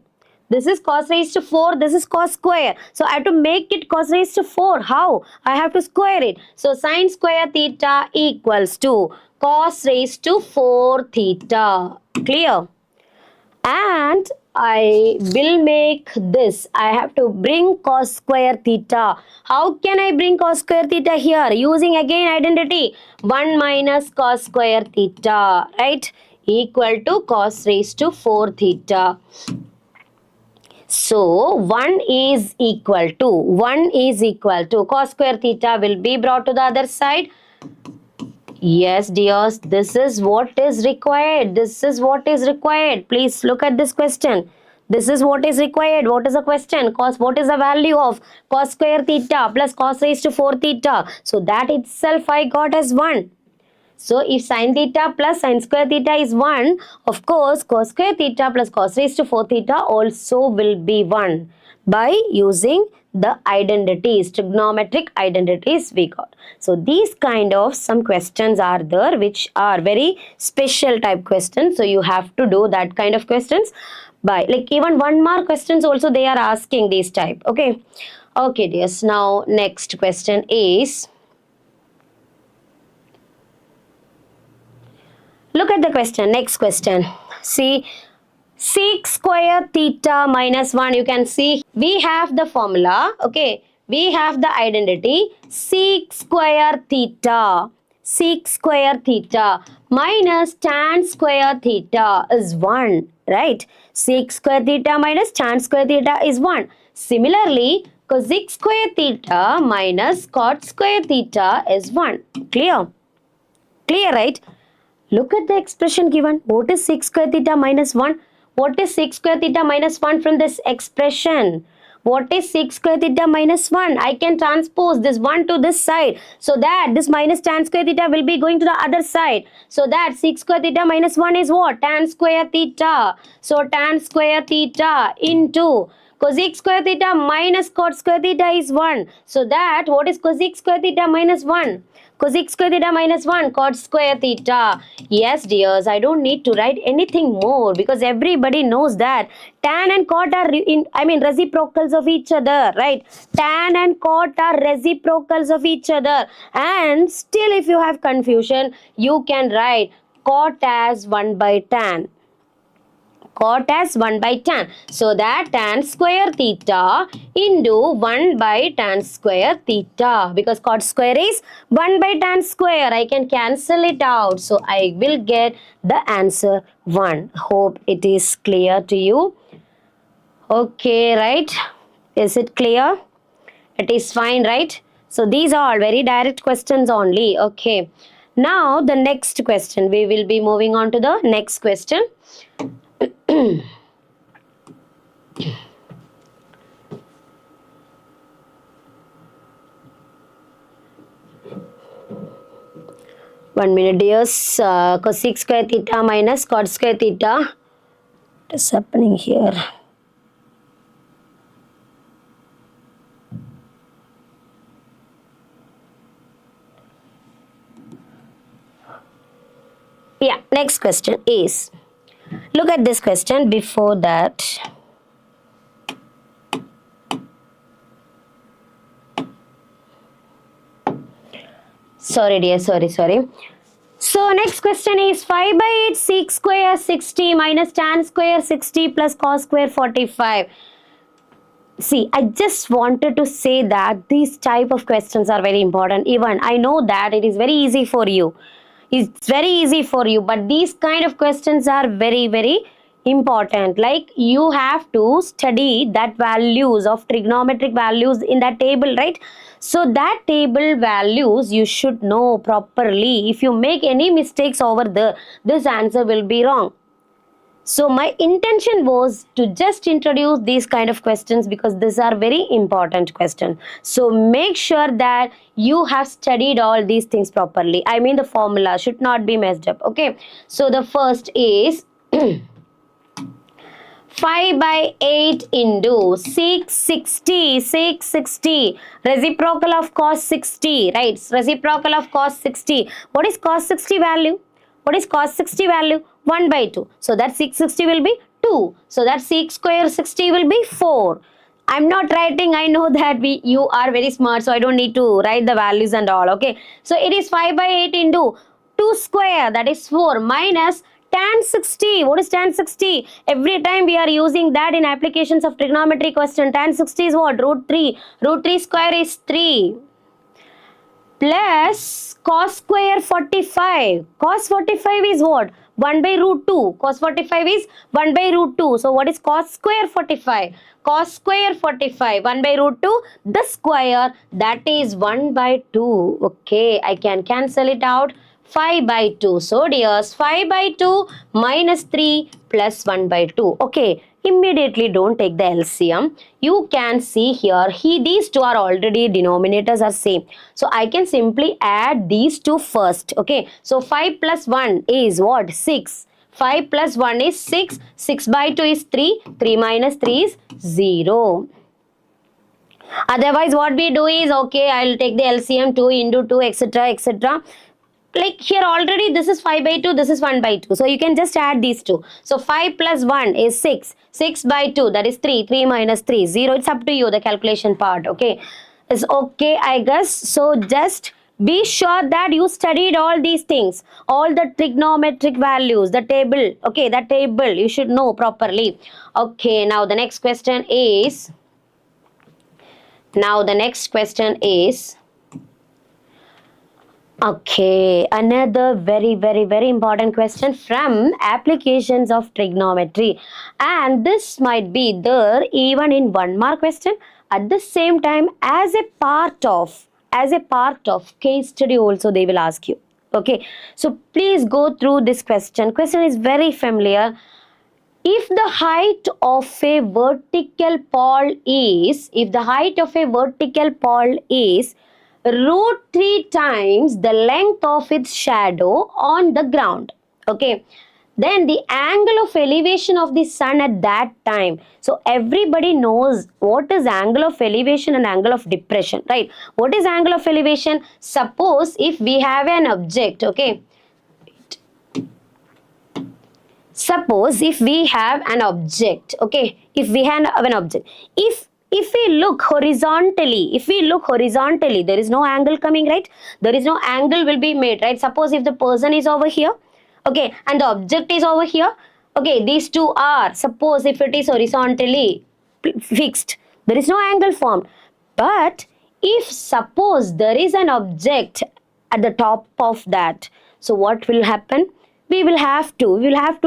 This is cos raised to 4. This is cos square. So I have to make it cos raised to 4. How? I have to square it. So sin square theta equals to cos raised to 4 theta. Clear? And I will make this. I have to bring cos square theta. How can I bring cos square theta here? Using again identity. 1 minus cos square theta, right? Equal to cos raised to 4 theta. So 1 is equal to cos square theta will be brought to the other side. Yes, dears, this is what is required. This is what is required. Please look at this question. This is what is required. What is the question? What is the value of cos square theta plus cos raised to 4 theta? So that itself I got as 1. So if sin theta plus sin square theta is 1, of course, cos square theta plus cos raised to 4 theta also will be 1 by using the identities, trigonometric identities we got. So these kind of some questions are there which are very special type questions. So you have to do that kind of questions by, like, even 1 mark questions also they are asking this type. Okay. Okay, dears. Now next question is, look at the question. Next question. See, sec square theta minus 1, you can see we have the formula. Okay, we have the identity sec square theta minus tan square theta is 1, right? Sec square theta minus tan square theta is 1. Similarly, cosec square theta minus cot square theta is 1. Clear? Clear, right? Look at the expression given. What is sec square theta minus 1? What is sec square theta minus 1 from this expression? What is sec square theta minus 1? I can transpose this 1 to this side. So that this minus tan square theta will be going to the other side. So that sec square theta minus 1 is what? Tan square theta. So tan square theta into cosec square theta minus cot square theta is 1. So that what is cosec square theta minus 1? Cosec square theta minus 1 cot square theta. Yes dears, I don't need to write anything more because everybody knows that tan and cot are reciprocals of each other, right? Tan and cot are reciprocals of each other, and still if you have confusion, you can write cot as 1 by tan. Cot as 1 by tan. So that tan square theta into 1 by tan square theta. Because cot square is 1 by tan square. I can cancel it out. So I will get the answer 1. Hope it is clear to you. Okay, right? Is it clear? It is fine, right? So these are all very direct questions only. Okay. Now the next question. We will be moving on to the next question. 1 minute dears. Cosec square theta minus cot square theta. What is happening here? Yeah, next question is, look at this question. Before that, sorry dear, sorry. So next question is 5 by 8 sec square 60 minus tan square 60 plus cos square 45. See, I just wanted to say that these type of questions are very important. Even I know that it is very easy for you. It's very easy for you, but these kind of questions are very, very important. Like you have to study that values of trigonometric values in that table, right? So that table values you should know properly. If you make any mistakes over there, this answer will be wrong. So my intention was to just introduce these kind of questions because these are very important questions. So make sure that you have studied all these things properly. I mean the formula should not be messed up. Okay. So the first is 5 by 8 into 660, reciprocal of cos 60, right? Reciprocal of cos 60. What is cos 60 value? What is cos 60 value? 1 by 2. So that 660 will be 2. So that sec square 60 will be 4. I'm not writing. I know that you are very smart, so I don't need to write the values and all. Okay. So it is 5 by 8 into 2 square, that is 4, minus tan 60. What is tan 60? Every time we are using that in applications of trigonometry question. Tan 60 is what? Root 3. Root 3 square is 3. Plus cos square 45. Cos 45 is what? 1 by root 2. Cos 45 is 1 by root 2. So what is cos square 45? Cos square 45. 1 by root 2. The square, that is 1 by 2. Okay, I can cancel it out. 5 by 2. So dears, 5 by 2 minus 3 plus 1 by 2. Okay. Immediately don't take the LCM. You can see here, these two are already denominators are same. So I can simply add these two first. Okay. So 5 plus 1 is what? 6. 5 plus 1 is 6. 6 by 2 is 3. 3 minus 3 is 0. Otherwise what we do is, okay, I'll take the LCM 2 into 2, etc., etc. Like here already this is 5 by 2, this is 1 by 2. So you can just add these two. So 5 plus 1 is 6. 6 by 2, that is 3. 3 minus 3, 0. It's up to you, the calculation part. Okay. It's okay, I guess. So just be sure that you studied all these things. All the trigonometric values, the table. Okay, that table you should know properly. Okay, now the next question is... Okay, another very important question from applications of trigonometry, and this might be there even in 1 mark question, at the same time as a part of case study also they will ask you. Okay, so please go through this question. Question is very familiar. if the height of a vertical pole is, root 3 times the length of its shadow on the ground, okay, then the angle of elevation of the sun at that time. So everybody knows what is angle of elevation and angle of depression, right? What is angle of elevation? Suppose if we have an object, okay, suppose if we have an object, okay, if we look horizontally, there is no angle coming, right? There is no angle will be made, right? Suppose if the person is over here, okay, and the object is over here, okay, these two are, suppose if it is horizontally fixed, there is no angle formed. But if suppose there is an object at the top of that, so what will happen? We will have to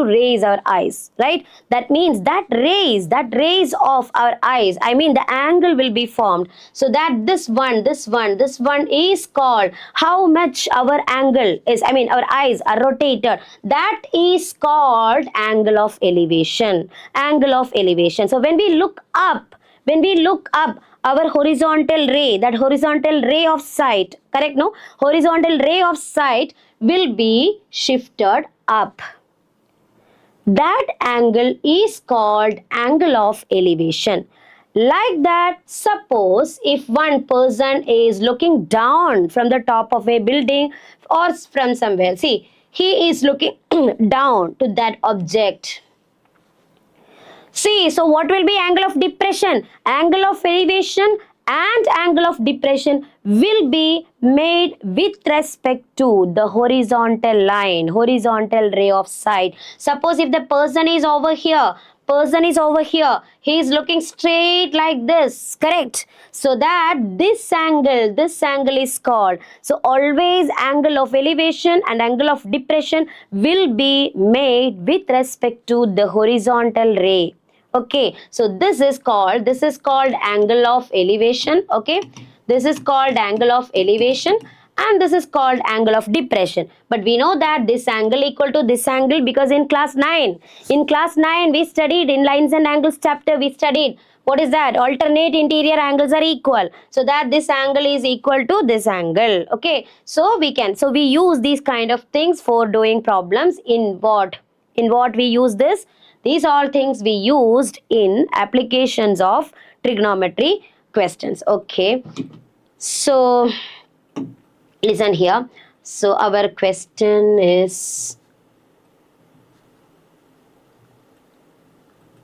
raise our eyes, right? That means that raise of our eyes, I mean the angle will be formed, so that this one is called, how much our angle is, I mean our eyes are rotated, that is called angle of elevation. So when we look up, our horizontal ray, that horizontal ray of sight, correct, no? Horizontal ray of sight will be shifted up. That angle is called angle of elevation. Like that, suppose if one person is looking down from the top of a building or from somewhere, see, he is looking down to that object. See, so what will be angle of depression? Angle of elevation and angle of depression will be made with respect to the horizontal line, horizontal ray of sight. Suppose if the person is over here, he is looking straight like this, correct? So that this angle is called. So always angle of elevation and angle of depression will be made with respect to the horizontal ray. Okay, so this is called angle of elevation, okay? This is called angle of elevation and this is called angle of depression. But we know that this angle equal to this angle because in class 9 we studied in lines and angles chapter, we studied what is that? Alternate interior angles are equal. So that this angle is equal to this angle, okay? So we use these kind of things for doing problems. In what we use this? These are things we used in applications of trigonometry questions. Okay. So, listen here. So, our question is...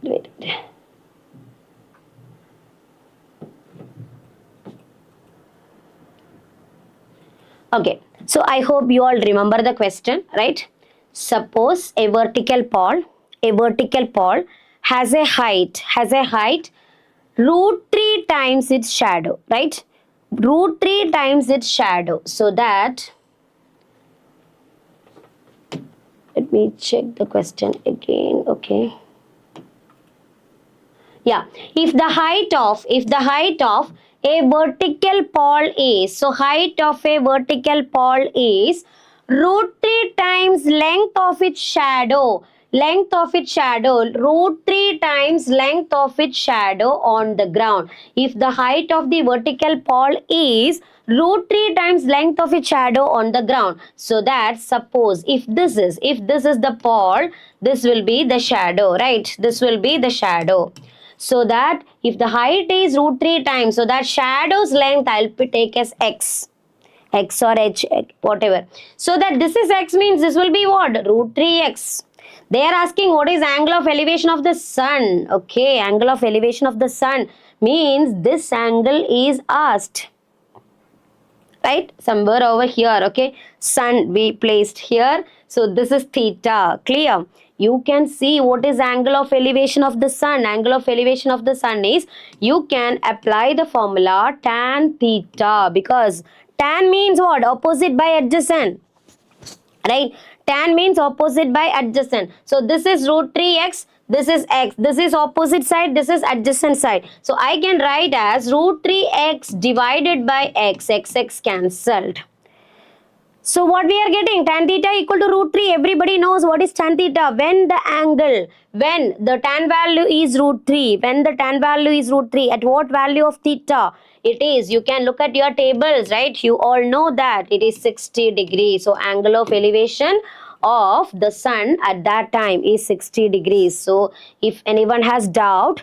Wait. Okay. So, I hope you all remember the question, right? Suppose a vertical pole has a height root 3 times its shadow, right? Root 3 times its shadow. So that, let me check the question again, okay. Yeah, if the height of a vertical pole is, so height of a vertical pole is root 3 times length of its shadow, root 3 times length of its shadow on the ground. If the height of the vertical pole is root 3 times length of its shadow on the ground, so that suppose if this is the pole, this will be the shadow, right? This will be the shadow. So that if the height is root 3 times, so that shadow's length I'll take as x or h, whatever. So that this is x means this will be what? Root 3x. They are asking what is angle of elevation of the sun. Okay, angle of elevation of the sun means this angle is asked. Right? Somewhere over here, okay. Sun we placed here. So this is theta. Clear? You can see what is angle of elevation of the sun. Angle of elevation of the sun is, you can apply the formula tan theta, because tan means what? Opposite by adjacent. Right? Tan means opposite by adjacent. So this is root 3x, this is x, this is opposite side, this is adjacent side. So I can write as root 3x divided by x, x cancelled. So what we are getting, tan theta equal to root 3. Everybody knows what is tan theta. When the tan value is root 3, at what value of theta it is? You can look at your tables, right? You all know that it is 60 degrees. So angle of elevation of the sun at that time is 60 degrees. So if anyone has doubt,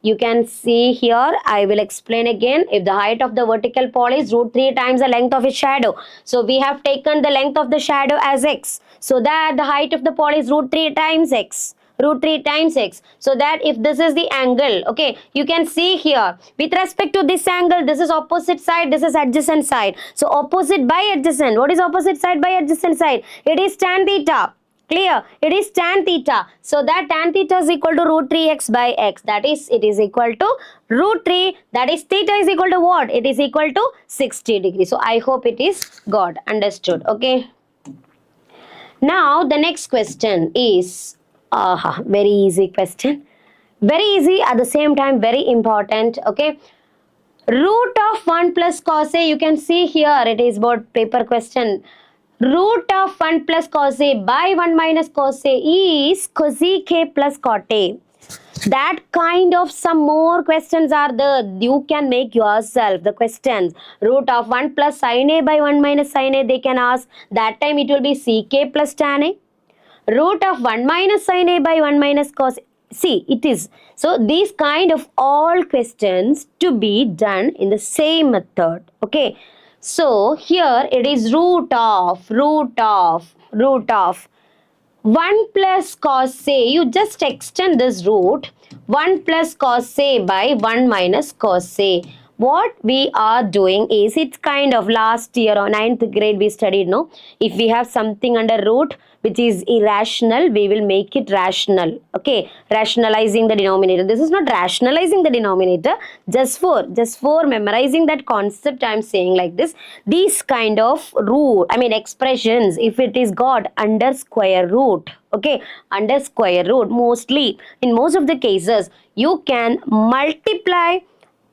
you can see here, I will explain again. If the height of the vertical pole is root 3 times the length of its shadow. So we have taken the length of the shadow as x. So that the height of the pole is root 3 times x. Root 3 times x. So that if this is the angle, okay, you can see here, with respect to this angle, this is opposite side, this is adjacent side. So opposite by adjacent. What is opposite side by adjacent side? It is tan theta. Clear? It is tan theta. So that tan theta is equal to root 3x by x. That is, it is equal to root 3. That is, theta is equal to what? It is equal to 60 degrees. So I hope it is got understood. Okay. Now the next question is very easy question. Very easy, at the same time very important. Okay. Root of 1 plus cos A, you can see here it is about paper question. Root of 1 plus cos A by 1 minus cos A is cosec A plus cot A. That kind of some more questions are there. You can make yourself the questions. Root of 1 plus sin A by 1 minus sin A, they can ask. That time it will be sec plus tan A. Root of 1 minus sin A by 1 minus cos A. See, it is. So these kind of all questions to be done in the same method. Okay. So here it is root of 1 plus cos A. You just extend this root. 1 plus cos A by 1 minus cos A. What we are doing is, it's kind of last year or 9th grade we studied, no? If we have something under root which is irrational, we will make it rational. Okay, rationalizing the denominator. This is not rationalizing the denominator, just for memorizing that concept I am saying like this. These kind of expressions, if it is got under square root, okay, under square root, mostly in most of the cases you can multiply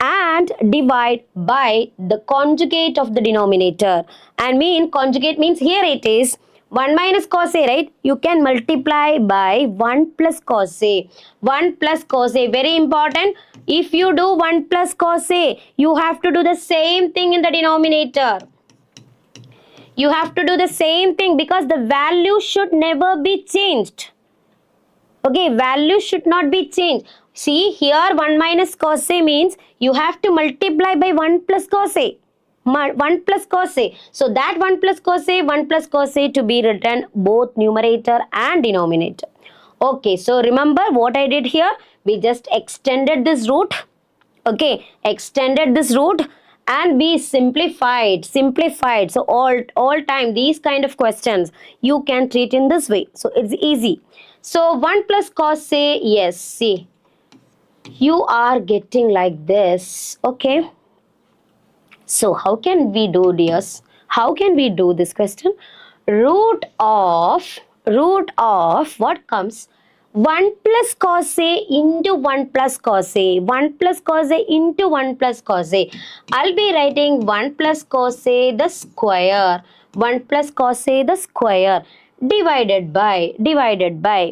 and divide by the conjugate of the denominator. And conjugate means here it is 1 minus cos A, right? You can multiply by 1 plus cos A. 1 plus cos A, very important. If you do 1 plus cos A, you have to do the same thing in the denominator. You have to do the same thing because the value should never be changed. Okay, value should not be changed. See, here 1 minus cos A means you have to multiply by 1 plus cos A. 1 plus cos A. So that 1 plus cos A to be written both numerator and denominator. Okay, so remember what I did here? We just extended this root. Okay, extended this root and we simplified. So all time these kind of questions you can treat in this way. So it's easy. So 1 plus cos A, yes, see, you are getting like this. Okay. So how can we do, dears? How can we do this question? Root of what comes? 1 plus cos A into 1 plus cos A. 1 plus cos A into 1 plus cos A. I'll be writing 1 plus cos A the square. 1 plus cos A the square. Divided by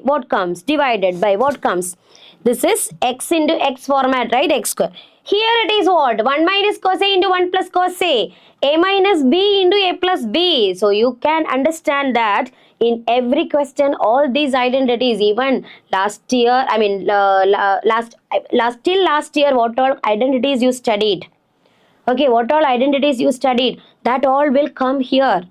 what comes? Divided by what comes? This is x into x format, right? X square. Here it is what? 1 minus cos A into 1 plus cos A. A minus B into A plus B. So you can understand that in every question, all these identities, even last year, till last year, what all identities you studied? Okay, what all identities you studied? That all will come here.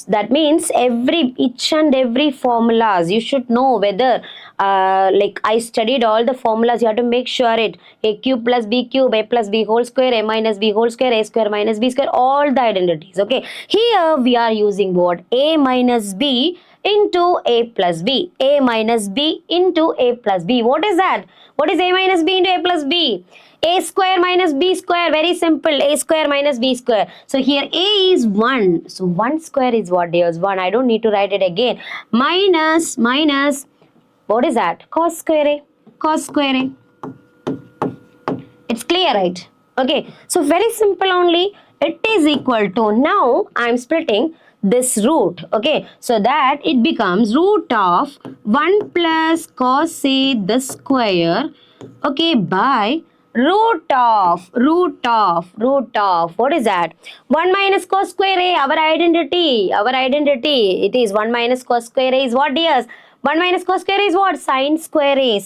That means each and every formulas you should know whether like I studied all the formulas. You have to make sure it a cube plus b cube, a plus b whole square, a minus b whole square, a square minus b square, all the identities. Okay, here we are using what? A minus b into a plus b, a minus b into a plus b. What is that? What is a minus b into a plus b? A square minus b square, very simple, a square minus b square. So here a is 1. So 1 square is what, dears? 1. I don't need to write it again. Minus, what is that? Cos square a, cos square a. It's clear, right? Okay, so very simple only. It is equal to, now I am splitting this root. Okay, so that it becomes root of 1 plus cos A the square, okay, by root of what is that? 1 minus cos square A, our identity. It is 1 minus cos square A is what, dears? 1 minus cos square A is what? Sin square A.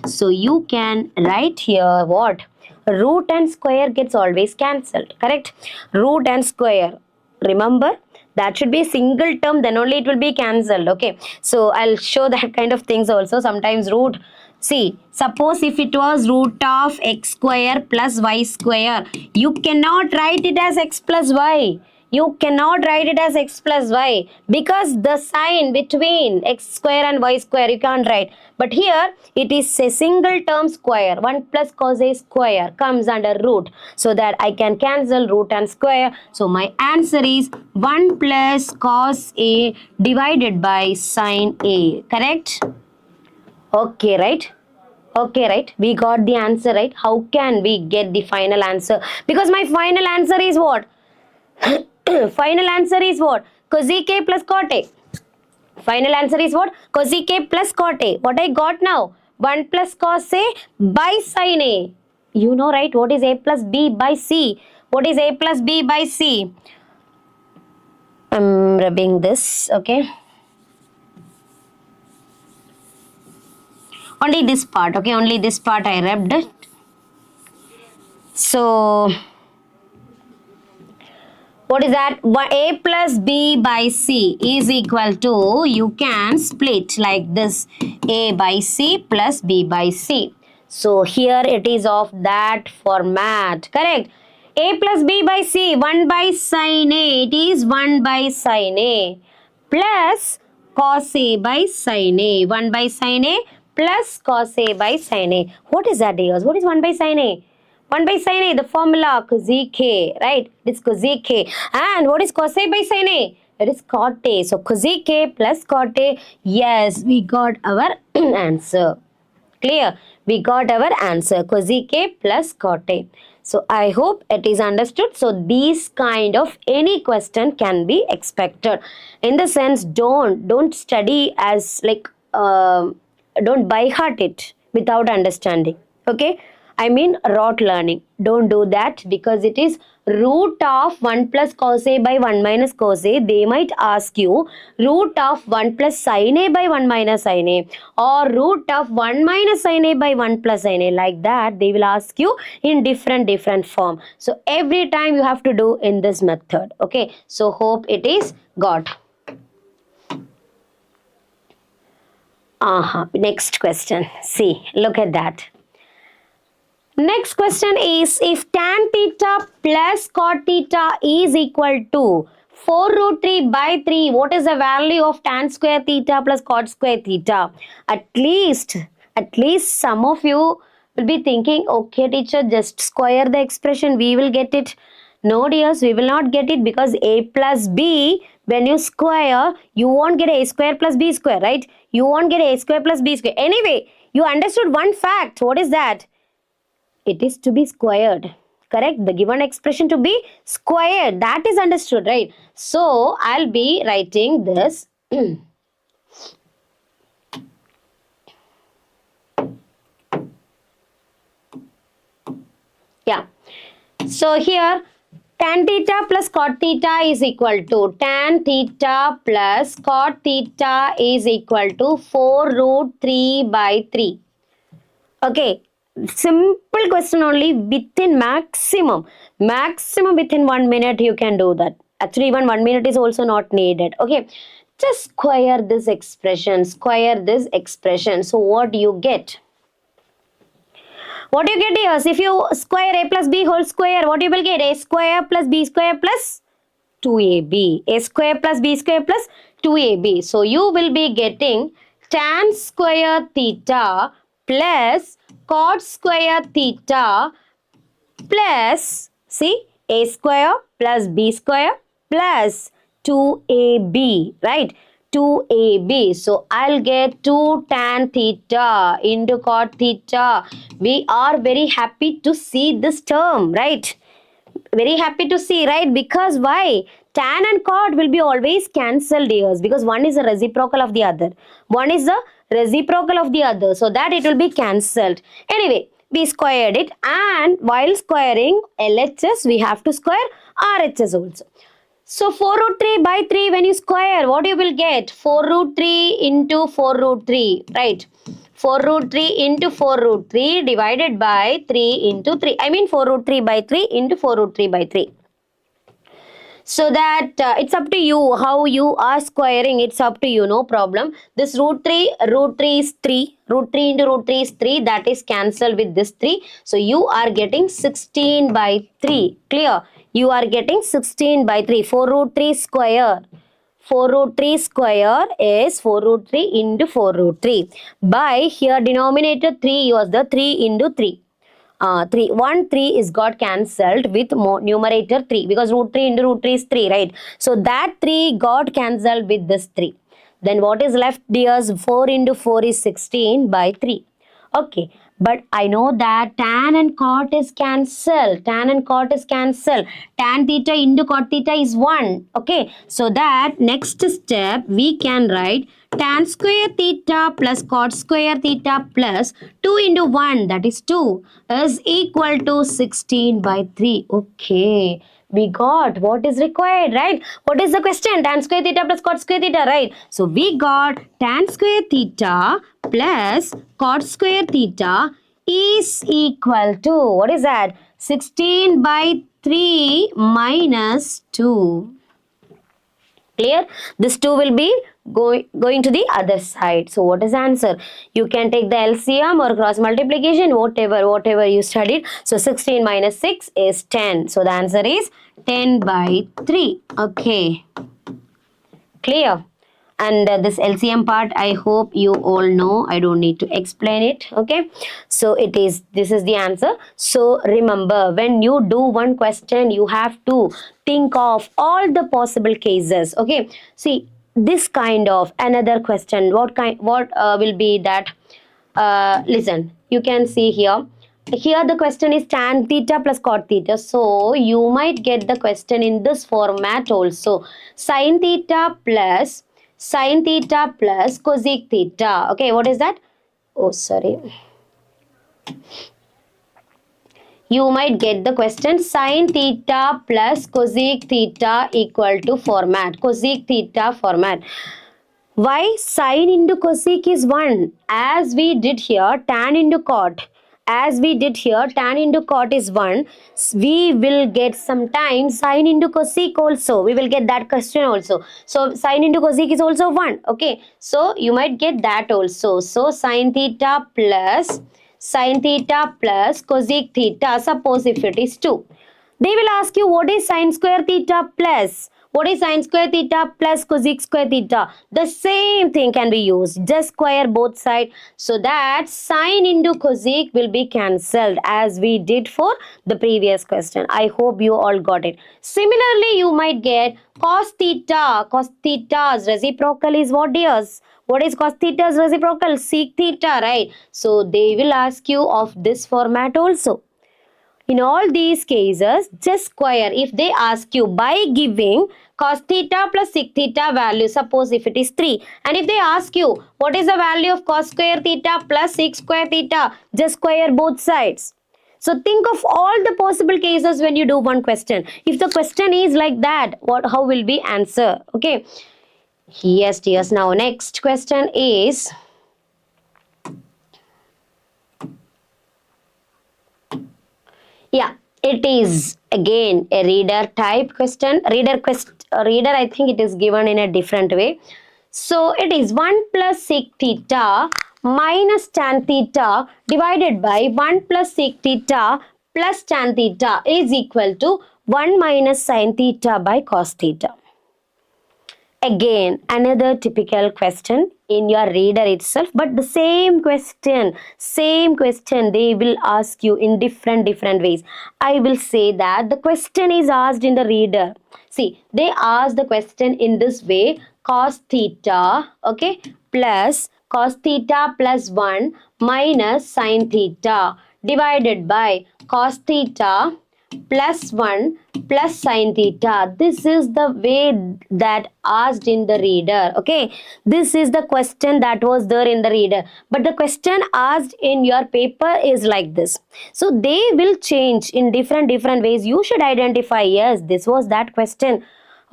So you can write here what? Root and square gets always cancelled, correct? Root and square, remember, that should be a single term, then only it will be cancelled. Okay, so I'll show that kind of things also. Sometimes root, see, suppose if it was root of x square plus y square, you cannot write it as x plus y. You cannot write it as x plus y because the sign between x square and y square you can't write. But here it is a single term square. 1 plus cos A square comes under root. So that I can cancel root and square. So my answer is 1 plus cos A divided by sin A. Correct? Okay, right? Okay, right? We got the answer, right? How can we get the final answer? Because my final answer is what? Final answer is what? Cosec A plus cot A. Final answer is what? Cosec A plus cot A. What I got now? 1 plus cos A by sin A. You know, right? What is A plus B by C? What is A plus B by C? I'm rubbing this, okay? Only this part, okay? Only this part I rubbed it. So what is that? A plus B by C is equal to, you can split like this, A by C plus B by C. So here it is of that format, correct? A plus B by C, 1 by sin A, it is 1 by sin A plus cos A by sin A, 1 by sin A plus cos A by sin A. What is that, dears? What is 1 by sin A? 1 by sin A, the formula cosec A, right? It is cosec A. And what is cos A by sin A? It is cot A. So cosec A plus cot A. Yes, we got our answer. Clear? We got our answer. Cosec A plus cot A. So I hope it is understood. So these kind of any question can be expected. In the sense, don't study as like don't by heart it without understanding. Okay? I mean rote learning. Don't do that because it is root of 1 plus cos A by 1 minus cos A. They might ask you root of 1 plus sin A by 1 minus sin A or root of 1 minus sin A by 1 plus sin A. Like that they will ask you in different form. So every time you have to do in this method. Okay. So hope it is got. Next question. See, look at that. Next question is, if tan theta plus cot theta is equal to 4 root 3 by 3, what is the value of tan square theta plus cot square theta? At least some of you will be thinking, okay teacher, just square the expression, we will get it. No dears, we will not get it because a plus b, when you square, you won't get a square plus b square, right? You won't get a square plus b square. Anyway, you understood one fact. What is that? It is to be squared, correct? The given expression to be squared, that is understood, right? So I'll be writing this. Yeah. So here tan theta plus cot theta is equal to tan theta plus cot theta is equal to 4 root 3 by 3. Okay. Simple question only, within maximum within 1 minute you can do that. Actually even 1 minute is also not needed. Okay, just square this expression. So what do you get? What do you get here? If you square a plus b whole square, what you will get? A square plus b square plus 2ab. A square plus b square plus 2ab. So you will be getting tan square theta plus cot square theta plus, see, a square plus b square plus 2ab, right? 2ab. So I'll get 2 tan theta into cot theta. We are very happy to see this term, right? Very happy to see, right? Because why? tan and cot will be always cancelled here because one is a reciprocal of the other. One is the reciprocal of the other, so that it will be cancelled. Anyway, we squared it, and while squaring LHS, we have to square RHS also. So 4 root 3 by 3, when you square, what you will get? 4 root 3 into 4 root 3, right? 4 root 3 into 4 root 3 divided by 3 into 3. I mean 4 root 3 by 3 into 4 root 3 by 3. So that it's up to you how you are squaring. It's up to you, no problem. This root 3 is 3. Root 3 into root 3 is 3. That is cancelled with this 3. So you are getting 16 by 3. Clear? You are getting 16 by 3. 4 root 3 square. 4 root 3 square is 4 root 3 into 4 root 3. By here denominator 3 was the 3 into 3. 3 is got cancelled with numerator 3 because root 3 into root 3 is 3, right? So that 3 got cancelled with this 3. Then what is left, dears? 4 into 4 is 16 by 3. Okay, but I know that tan and cot is cancelled. Tan and cot is cancelled. Tan theta into cot theta is 1. Okay, so that next step we can write tan square theta plus cot square theta plus 2 into 1, that is 2, is equal to 16 by 3. Okay, we got what is required, right? What is the question? Tan square theta plus cot square theta, right? So we got tan square theta plus cot square theta is equal to, what is that? 16 by 3 minus 2. Clear? This 2 will be going to the other side. So what is the answer? You can take the LCM or cross multiplication, whatever you studied. So 16 minus 6 is 10. So the answer is 10 by 3. Okay. Clear? And this LCM part, I hope you all know. I don't need to explain it. Okay. So this is the answer. So remember, when you do one question, you have to think of all the possible cases. Okay. See, this kind of another question, what will be that? Listen, you can see here the question is tan theta plus cot theta, so you might get the question in this format also. Sin theta plus cosec theta. Okay, what is that? Oh, sorry. You might get the question sin theta plus cosec theta equal to format. Cosec theta format. Why sin into cosec is 1? As we did here, tan into cot. As we did here, tan into cot is 1. We will get sometimes sin into cosec also. We will get that question also. So sin into cosec is also 1. Okay. So you might get that also. So sin theta plus cosec theta. Suppose if it is 2. They will ask you what is sin square theta plus. What is sin square theta plus cosec square theta? The same thing can be used. Just square both sides. So that sin into cosec will be cancelled as we did for the previous question. I hope you all got it. Similarly, you might get cos theta. Cos theta's reciprocal is what, dears? What is cos theta's reciprocal? Sec theta, right? So they will ask you of this format also. In all these cases, just square. If they ask you by giving cos theta plus sec theta value, suppose if it is 3. And if they ask you what is the value of cos square theta plus sec square theta, just square both sides. So think of all the possible cases when you do one question. If the question is like that, how will we answer? Okay. Yes, dears. Now next question is... Yeah, it is again a reader type question. Reader, I think it is given in a different way. So it is 1 plus sec theta minus tan theta divided by 1 plus sec theta plus tan theta is equal to 1 minus sin theta by cos theta. Again, another typical question in your reader itself, but the same question they will ask you in different ways. I will say that the question is asked in the reader. See, they ask the question in this way: cos theta, okay, plus cos theta plus 1 minus sin theta divided by cos theta plus 1 plus sin theta. This is the way that asked in the reader. Okay, this is the question that was there in the reader, but the question asked in your paper is like this. So they will change in different ways. You should identify, yes, this was that question.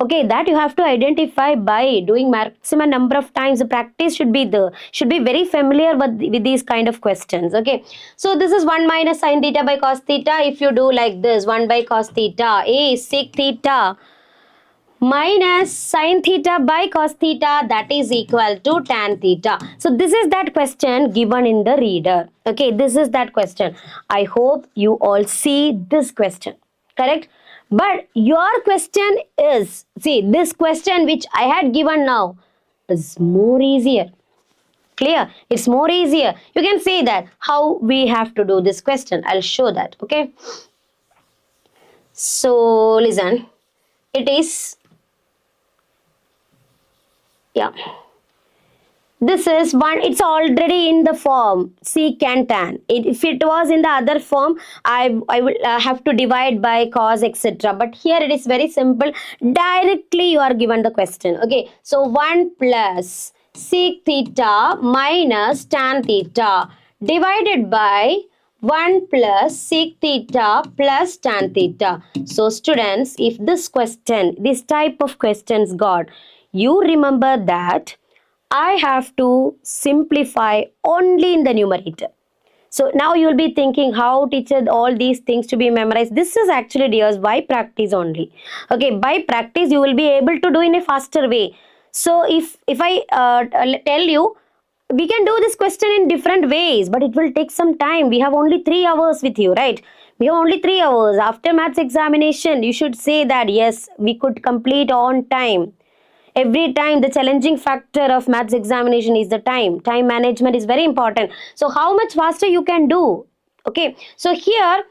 Okay, that you have to identify by doing maximum number of times. The practice should be there, should be very familiar with these kind of questions. Okay, so this is 1 minus sin theta by cos theta. If you do like this, 1 by cos theta is sec theta minus sin theta by cos theta, that is equal to tan theta. So this is that question given in the reader. Okay, this is that question. I hope you all see this question, correct? But your question is, see, this question which I had given now is more easier. Clear? It's more easier. You can see that how we have to do this question. I'll show that. Okay. So listen, it is, yeah, this is one, it's already in the form sec and tan. If it was in the other form, I will have to divide by cos, etc. But here it is very simple. Directly you are given the question. Okay, so 1 plus sec theta minus tan theta divided by 1 plus sec theta plus tan theta. So students, if this question, this type of questions got, you remember that I have to simplify only in the numerator. So now you will be thinking, how teacher all these things to be memorized? This is actually, dears, by practice only. Okay, by practice you will be able to do in a faster way. So if I tell you, we can do this question in different ways, but it will take some time. We have only 3 hours with you, right? We have only 3 hours. After maths examination, you should say that, yes, we could complete on time. Every time the challenging factor of maths examination is the time. Time management is very important. So how much faster you can do? Okay. So here,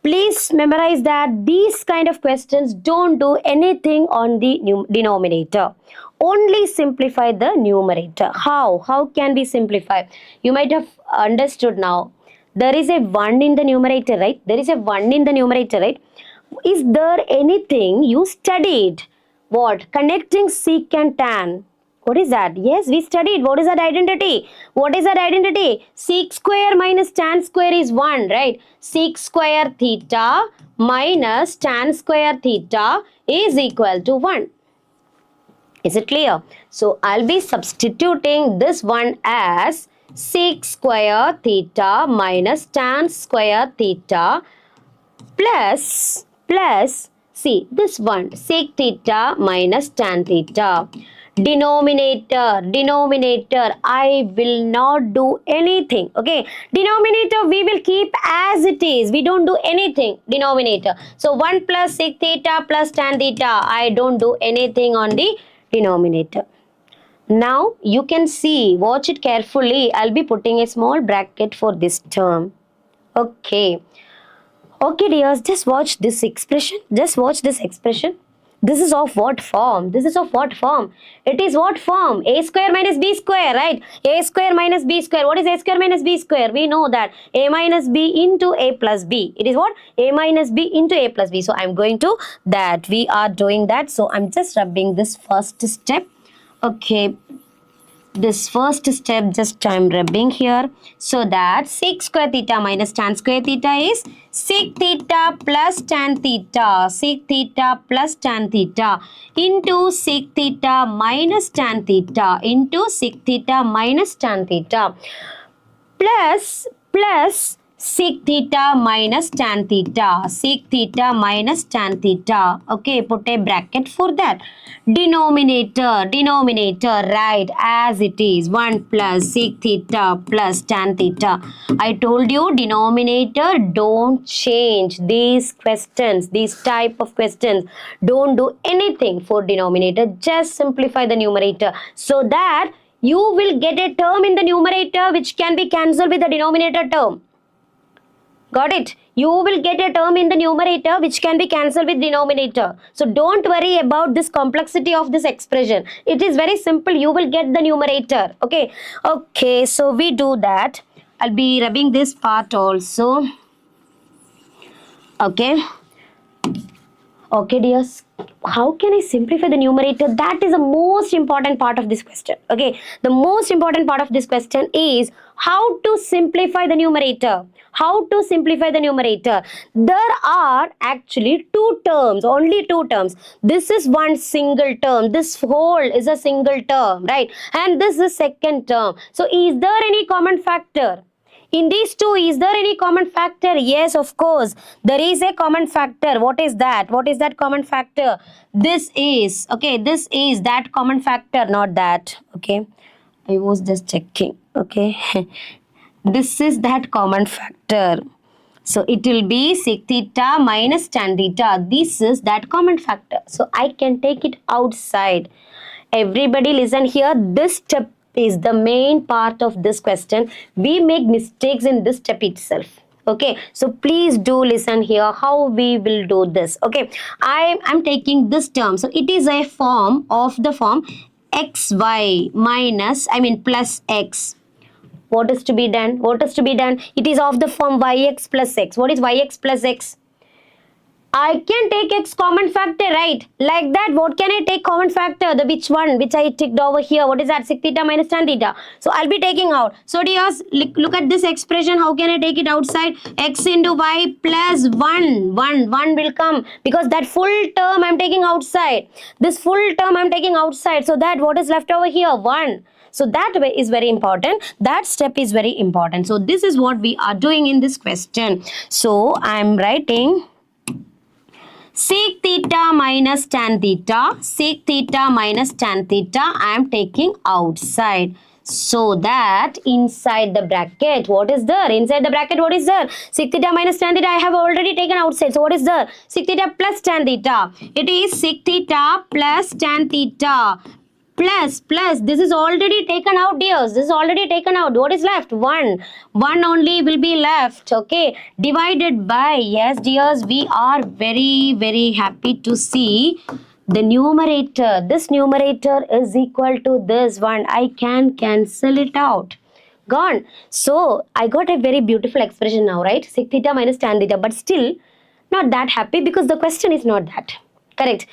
please memorize that these kind of questions don't do anything on the denominator. Only simplify the numerator. How? How can we simplify? You might have understood now. There is a 1 in the numerator, right? There is a 1 in the numerator, right? Is there anything you studied? What? Connecting sec and tan. What is that? Yes, we studied. What is that identity? What is that identity? Sec square minus tan square is 1, right? Sec square theta minus tan square theta is equal to 1. Is it clear? So, I'll be substituting this one as sec square theta minus tan square theta plus see this one, sec theta minus tan theta. Denominator, I will not do anything. Okay, denominator we will keep as it is. We don't do anything. Denominator. So 1 plus sec theta plus tan theta. I don't do anything on the denominator. Now you can see, watch it carefully. I'll be putting a small bracket for this term. Okay. Okay, dears, just watch this expression. Just watch this expression. This is of what form? This is of what form? It is what form? A square minus b square, right? A square minus b square. What is a square minus b square? We know that a minus b into a plus b. It is what? A minus b into a plus b. So I'm going to that. We are doing that. So I'm just rubbing this first step. Okay. This first step just I'm rubbing here, so that sec square theta minus tan square theta is sec theta plus tan theta, sec theta plus tan theta into sec theta minus tan theta into sec theta minus tan theta plus sec theta minus tan theta, sec theta minus tan theta. Okay, put a bracket for that. Denominator, right, as it is, 1 plus sec theta plus tan theta. I told you denominator don't change. These questions, these type of questions, don't do anything for denominator. Just simplify the numerator so that you will get a term in the numerator which can be cancelled with the denominator term. Got it? You will get a term in the numerator which can be cancelled with denominator. So don't worry about this complexity of this expression. It is very simple. You will get the numerator. Okay. Okay. So we do that. I'll be rubbing this part also. Okay. Okay, dears. How can I simplify the numerator? That is the most important part of this question. Okay. The most important part of this question is how to simplify the numerator. How to simplify the numerator. There are actually two terms, only two terms. This is one single term. This whole is a single term, right? And this is second term. So is there any common factor? In these two, is there any common factor? Yes, of course. There is a common factor. What is that? What is that common factor? This is, okay, this is that common factor, not that. Okay. I was just checking. Okay. This is that common factor. So it will be sec theta minus tan theta. This is that common factor. So I can take it outside. Everybody listen here. This step is the main part of this question. We make mistakes in this step itself. Okay, so please do listen here how we will do this. Okay, I'm taking this term. So it is a form of the form xy minus, plus x. What is to be done? What is to be done? It is of the form yx plus x. What is yx plus x? I can take x common factor, right? Like that, what can I take common factor? The which one? Which I ticked over here. What is that? Sec theta minus tan theta. So I'll be taking out. So dears, look at this expression. How can I take it outside? X into y plus 1. 1 will come because that full term I'm taking outside. This full term I'm taking outside. So that what is left over here? 1. So that way is very important. That step is very important. So this is what we are doing in this question. So I'm writing sec theta minus tan theta, sec theta minus tan theta, I am taking outside. So that inside the bracket, what is there? Inside the bracket, what is there? Sec theta minus tan theta, I have already taken outside. So what is there? Sec theta plus tan theta. It is sec theta plus tan theta. Plus, this is already taken out, dears. This is already taken out. What is left? 1 only will be left. Okay, divided by, yes dears, we are very happy to see the numerator. This numerator is equal to this one. I can cancel it out. Gone. So I got a very beautiful expression now, right? Sec theta minus tan theta, but still not that happy because the question is not that correct.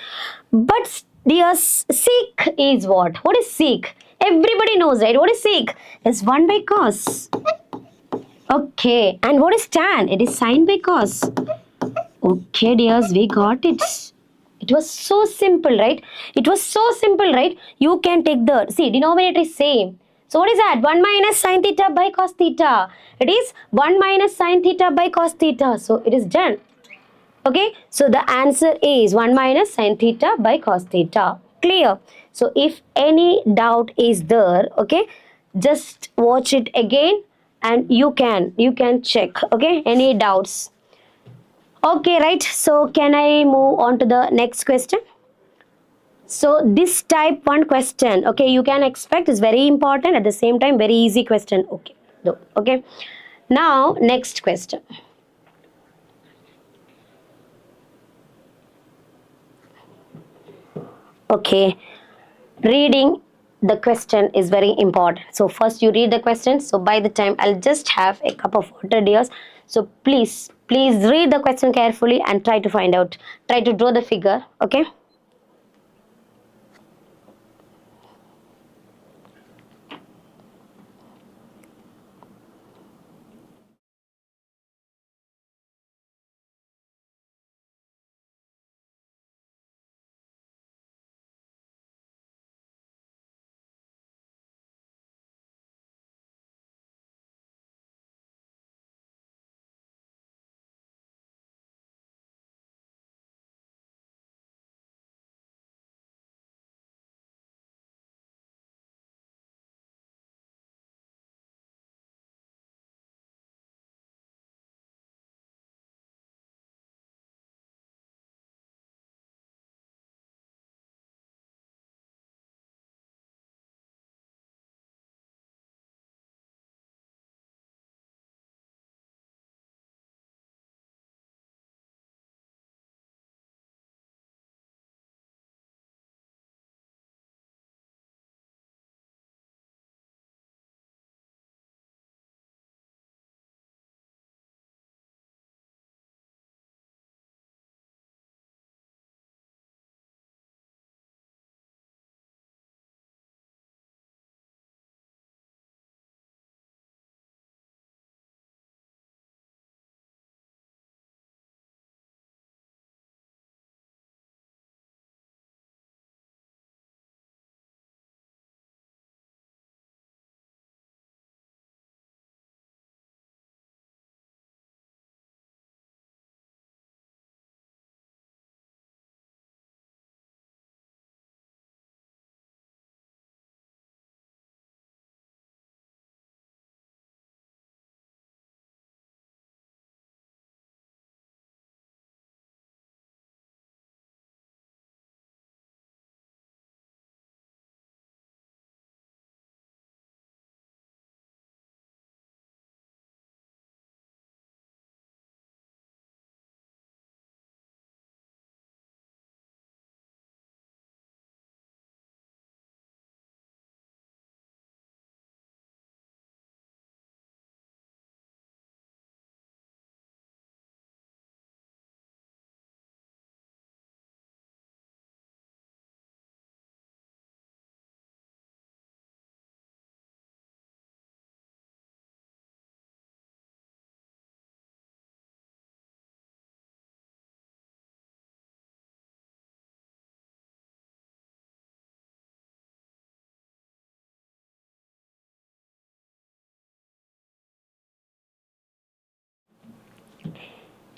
But dear, sec is what? What is sec? Everybody knows, right? What is sec? It's 1 by cos. Okay. And what is tan? It is sine by cos. Okay, dears, we got it. It was so simple, right? It was so simple, right? You can take the, see, denominator is same. So what is that? 1 minus sine theta by cos theta. It is 1 minus sine theta by cos theta. So it is done. Okay, so the answer is 1 minus sine theta by cos theta. Clear? So if any doubt is there, okay, just watch it again and you can check. Okay, any doubts? Okay, right. So can I move on to the next question? So this type 1 question, okay, you can expect is very important, at the same time very easy question. Okay, okay. Now next question. Okay, reading the question is very important. So first you read the question. So by the time I'll just have a cup of water, dears. So please read the question carefully and try to find out, try to draw the figure. Okay.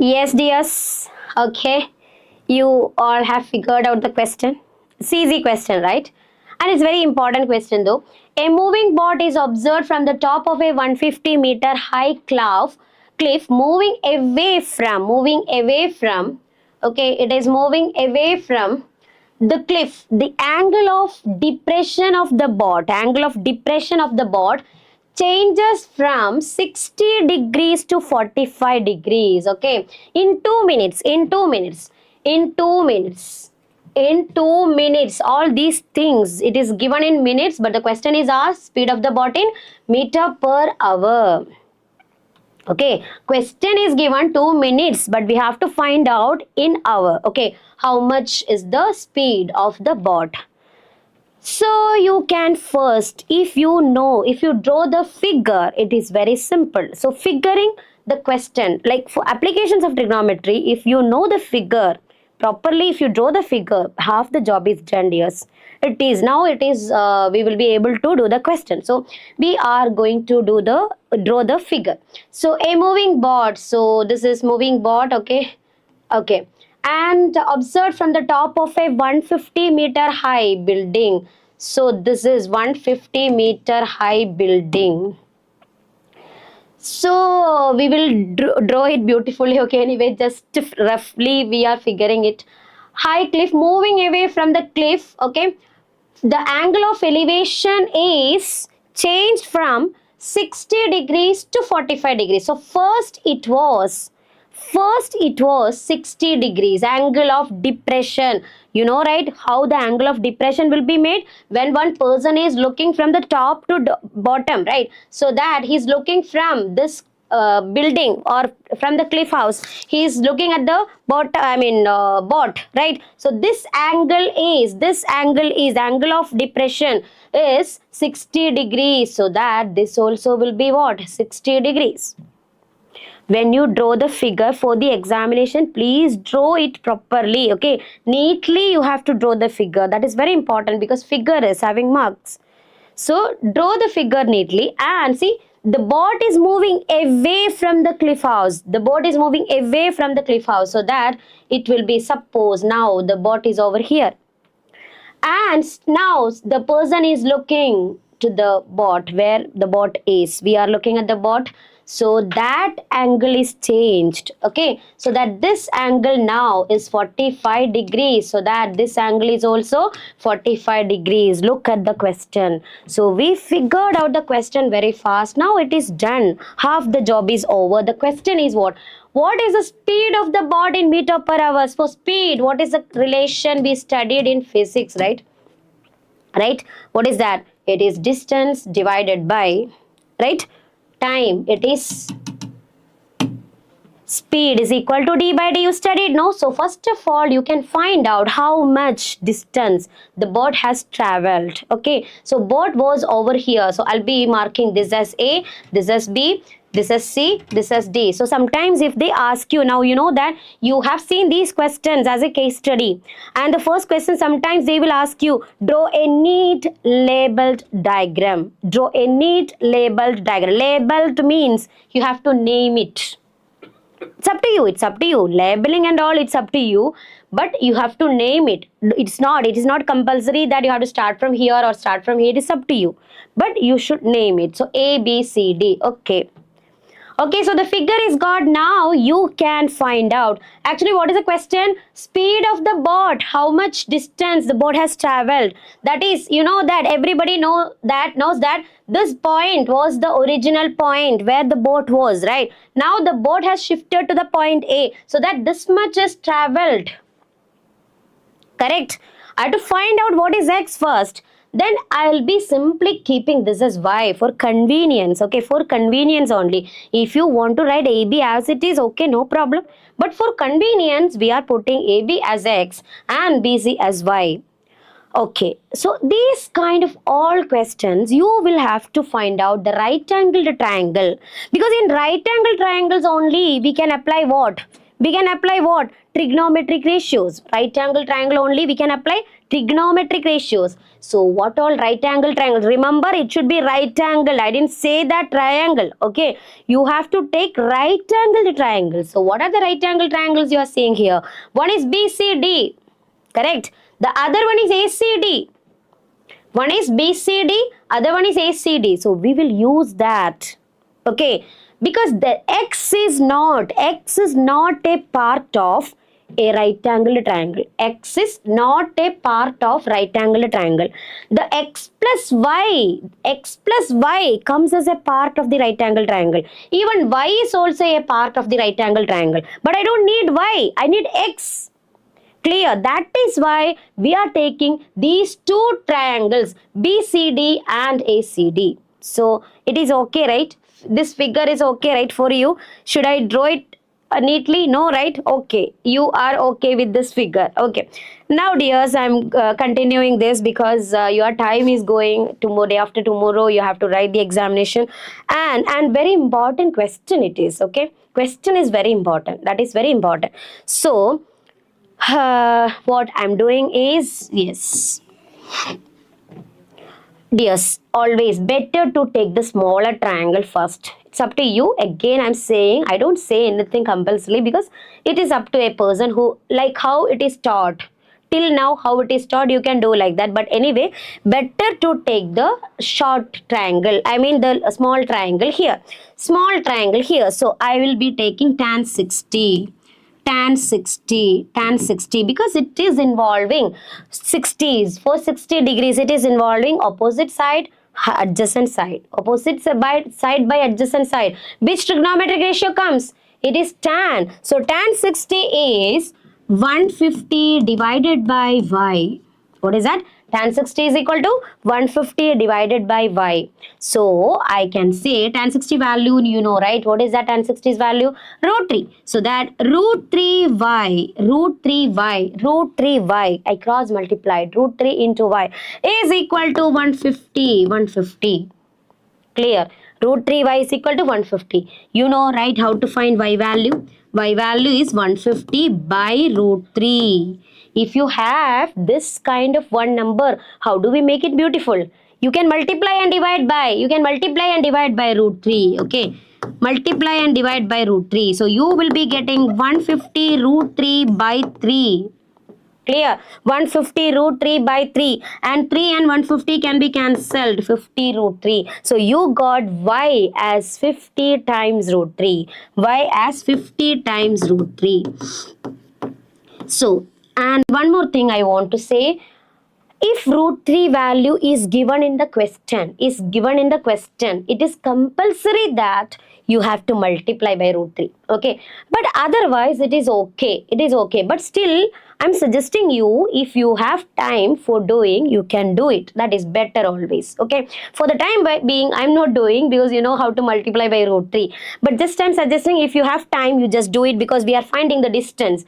Yes, dears. Okay. You all have figured out the question. It's easy question, right? And it's very important question though. A moving boat is observed from the top of a 150-meter high cliff moving away from, okay, it is moving away from the cliff. The angle of depression of the boat changes from 60 degrees to 45 degrees. Okay, in 2 minutes, all these things it is given in minutes, but the question is asked speed of the boat in meter per hour. Okay, question is given 2 minutes, but we have to find out in hour. Okay, how much is the speed of the boat? So you can first, if you draw the figure, it is very simple. So figuring the question, like for applications of trigonometry, if you know the figure properly, if you draw the figure, half the job is done, yes. We will be able to do the question. So we are going to draw the figure. So a moving boat, so this is moving boat, okay. Okay, and observed from the top of a 150-meter high building. So this is 150-meter high building. So we will draw it beautifully. Okay, anyway, just roughly we are figuring it. High cliff, moving away from the cliff. Okay, the angle of elevation is changed from 60 degrees to 45 degrees. So first it was 60 degrees angle of depression. You know, right, how the angle of depression will be made when one person is looking from the top to bottom, right? So that he's looking from this building or from the cliff house, he is looking at the boat, right? So this angle is angle of depression is 60 degrees, so that this also will be what, 60 degrees. When you draw the figure for the examination, please draw it properly. Okay, neatly you have to draw the figure. That is very important because figure is having marks. So draw the figure neatly and see the boat is moving away from the cliff house. The boat is moving away from the cliff house, so that it will be, suppose now the boat is over here and now the person is looking to the boat, where the boat is. We are looking at the boat. So that angle is changed. Okay, so that this angle now is 45 degrees. So that this angle is also 45 degrees. Look at the question. So we figured out the question very fast. Now it is done. Half the job is over. The question is what? What is the speed of the boat in meter per hour? For speed, what is the relation we studied in physics, right? Right? What is that? It is distance divided by, right, time. It is speed is equal to d by d. You studied, no? So first of all, you can find out how much distance the boat has traveled. Okay, so boat was over here. So I'll be marking this as A, this as B, this is C, this is D. So sometimes if they ask you, now you know that you have seen these questions as a case study, and the first question sometimes they will ask you, draw a neat labeled diagram. Draw a neat labeled diagram. Labeled means you have to name it. It's up to you. Labeling and all, it's up to you, but you have to name it. It is not compulsory that you have to start from here or start from here. It is up to you, but you should name it. So A, B, C, D. Okay, so the figure is got. Now you can find out actually what is the question. Speed of the boat, how much distance the boat has traveled. That is, you know that everybody knows that this point was the original point where the boat was, right? Now the boat has shifted to the point A, so that this much is traveled. Correct? I have to find out what is x first. Then I'll be simply keeping this as y for convenience. Okay, for convenience only. If you want to write AB as it is, okay, no problem. But for convenience, we are putting AB as x and BC as y. Okay, so these kind of all questions, you will have to find out the right angled triangle. Because in right angle triangles only, we can apply what? Trigonometric ratios. Right angle triangle only we can apply trigonometric ratios. So what all right angle triangles? Remember, it should be right angle. I didn't say that triangle. Okay, you have to take right angle triangles. So what are the right angle triangles you are seeing here? One is BCD, correct? The other one is ACD. One is BCD, other one is ACD. So we will use that. Okay, because the X is not a part of a right angle triangle. X is not a part of right angle triangle. The X plus Y comes as a part of the right angle triangle. Even Y is also a part of the right angle triangle. But I don't need Y, I need X. Clear? That is why we are taking these two triangles, BCD and ACD. So it is okay, right? This figure is okay, right, for you? Should I draw it neatly? No, right? Okay, you are okay with this figure. Okay, now dears, I'm continuing this because your time is going. Tomorrow, day after tomorrow, you have to write the examination, and very important question it is. Okay, question is very important. That is very important. So what I'm doing is, yes, dears, always better to take the smaller triangle first. It's up to you. Again, I'm saying, I don't say anything compulsorily because it is up to a person who, like how it is taught. Till now, how it is taught, you can do like that. But anyway, better to take the short triangle. I mean the small triangle here. Small triangle here. So I will be taking tan 60 because it is involving 60s. For 60 degrees, it is involving opposite side, adjacent side. Opposite side by adjacent side. Which trigonometric ratio comes? It is tan. So tan 60 is 150 divided by y. What is that? Tan 60 is equal to 150 divided by y. So I can say tan 60 value, you know, right? What is that tan 60's value? Root 3. So that root 3y, I cross multiplied root 3 into y is equal to 150. Clear? Root 3y is equal to 150. You know, right, how to find y value? Y value is 150 by root 3. If you have this kind of one number, how do we make it beautiful? You can multiply and divide by. Root 3. Okay. Multiply and divide by root 3. So you will be getting 150 root 3 by 3. Clear? 150 root 3 by 3. And 3 and 150 can be cancelled. 50 root 3. So you got y as 50 times root 3. Y as 50 times root 3. So, and one more thing I want to say. If root 3 value is given in the question, it is compulsory that you have to multiply by root 3. Okay. But otherwise, it is okay. But still, I'm suggesting you, if you have time for doing, you can do it. That is better always. Okay. For the time being, I'm not doing because you know how to multiply by root 3. But just I'm suggesting if you have time, you just do it because we are finding the distance.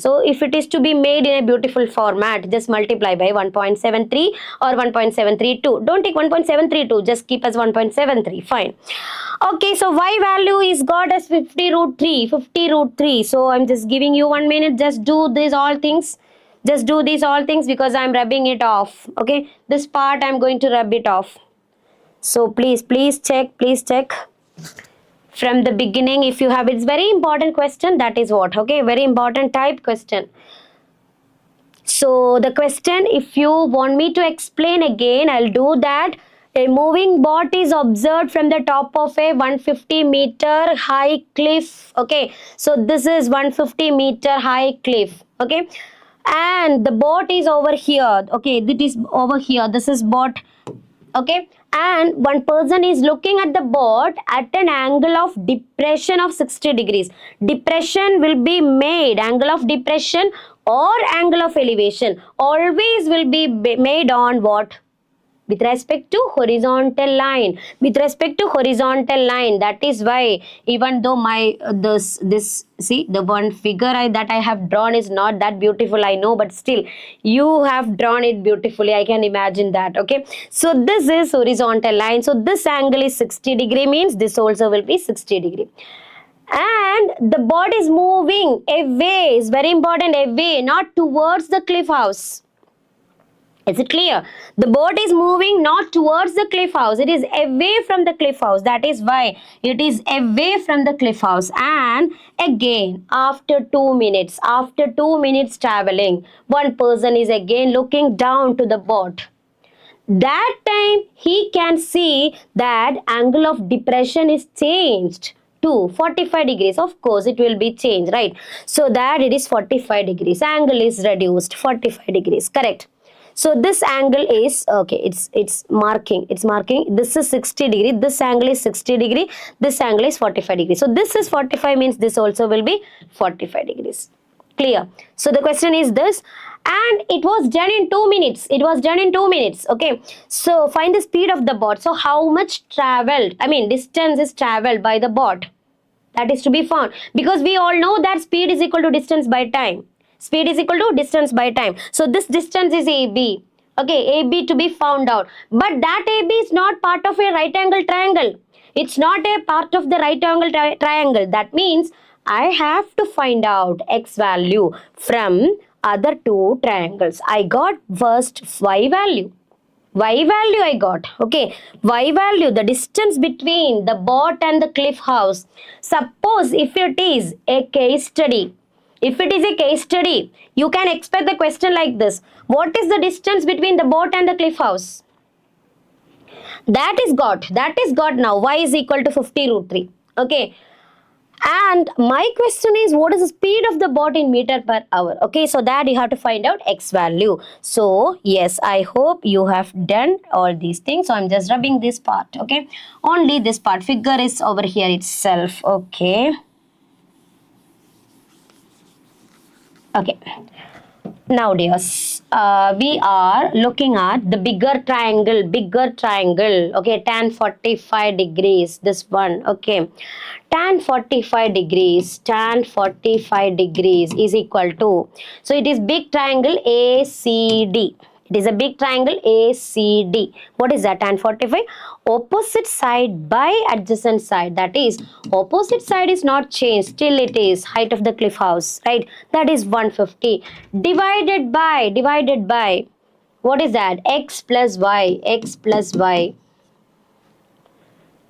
So if it is to be made in a beautiful format, just multiply by 1.73 or 1.732. Don't take 1.732. Just keep as 1.73. Fine. Okay. So y value is got as 50 root 3. So I'm just giving you 1 minute. Just do these all things. Because I'm rubbing it off. Okay. This part I'm going to rub it off. So please check. From the beginning, if you have, it's very important question. That is what? Okay. Very important type question. So the question, if you want me to explain again, I'll do that. A moving boat is observed from the top of a 150 meter high cliff. Okay. So this is 150 meter high cliff. Okay. And the boat is over here. Okay. This is over here. This is boat. Okay. And one person is looking at the boat at an angle of depression of 60 degrees. Depression will be made, angle of depression or angle of elevation always will be made on what? With respect to horizontal line. That is why, even though my see, the one figure that I have drawn is not that beautiful, I know, but still you have drawn it beautifully. I can imagine that. Okay. So this is horizontal line. So this angle is 60 degree, means this also will be 60 degree. And the boat is moving away. Is very important, away, not towards the cliff house. Is it clear? The boat is moving not towards the cliff house. It is away from the cliff house. That is why it is away from the cliff house. And again, after 2 minutes traveling, one person is again looking down to the boat. That time he can see that angle of depression is changed to 45 degrees. Of course, it will be changed, right? So that it is 45 degrees. Angle is reduced 45 degrees. Correct. So this angle is okay. It's marking. This is 60 degree. This angle is 60 degree. This angle is 45 degrees. So this is 45 means this also will be 45 degrees. Clear? So the question is this, and it was done in 2 minutes. Okay. So find the speed of the boat. So how much traveled? Distance is traveled by the boat. That is to be found, because we all know that speed is equal to distance by time. Speed is equal to distance by time. So this distance is AB. Okay, AB to be found out. But that AB is not part of a right angle triangle. It's not a part of the right angle triangle. That means I have to find out x value from other two triangles. I got first y value. Y value I got. Okay. Y value, the distance between the boat and the cliff house. Suppose if it is a case study. If it is a case study, you can expect the question like this. What is the distance between the boat and the cliff house? That is got now. Y is equal to 50 root 3. Okay. And my question is, what is the speed of the boat in meter per hour? Okay, so that you have to find out x value. So yes, I hope you have done all these things. So I'm just rubbing this part. Okay, only this part. Figure is over here itself. Okay. Okay. Now dears, we are looking at the bigger triangle, okay, tan 45 degrees, this one, okay, tan 45 degrees is equal to, so it is big triangle ACD. It is a big triangle ACD. What is that? Tan 45. Opposite side by adjacent side. That is, opposite side is not changed. Still it is height of the cliff house. Right? That is 150. Divided by. What is that? X plus Y.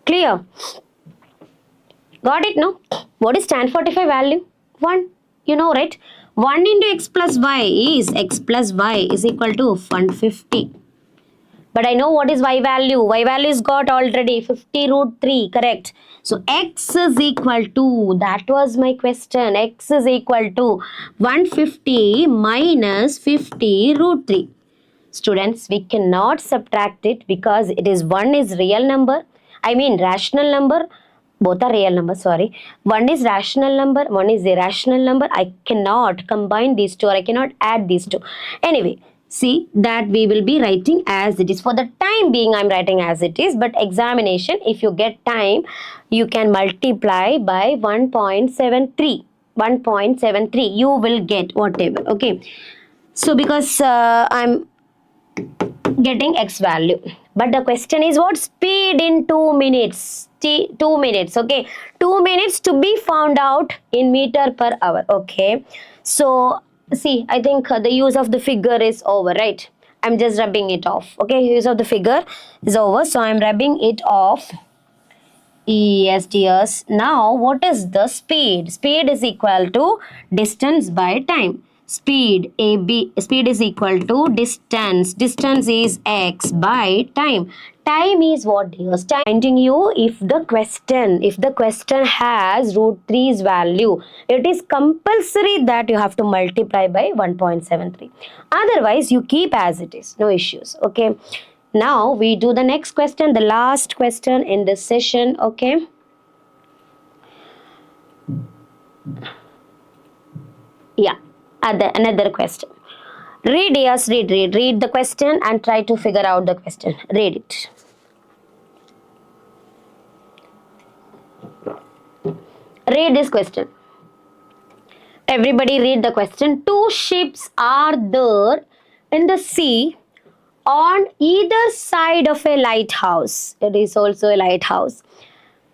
Clear? Got it, no? What is tan 45 value? 1. You know, right? 1 into x plus y is equal to 150. But I know what is y value. Y value is got already 50 root 3, correct? So x is equal to, that was my question, x is equal to 150 minus 50 root 3. Students, we cannot subtract it because it is, one is real number, rational number. Both are real numbers, sorry. One is rational number, one is irrational number. I cannot combine these two, or I cannot add these two. Anyway, see that we will be writing as it is. For the time being, I'm writing as it is. But examination, if you get time, you can multiply by 1.73. 1.73. You will get whatever. Okay. So because I'm getting x value. But the question is what? Speed in 2 minutes. 2 minutes, okay. 2 minutes to be found out in meter per hour, okay. So, see, I think the use of the figure is over, right? I'm just rubbing it off, okay. Use of the figure is over, so I'm rubbing it off. Yes, dears. Now, what is the speed? Speed is equal to distance by time. Speed is equal to distance. Distance is x by time. Time is what, dears? Time. Reminding you, if the question has root 3's value, it is compulsory that you have to multiply by 1.73. Otherwise, you keep as it is. No issues. Okay. Now we do the next question, the last question in this session. Okay. Yeah. Another question. Read, yes, read the question and try to figure out the question. Read it. Read this question. Everybody read the question. 2 ships are there in the sea on either side of a lighthouse. It is also a lighthouse.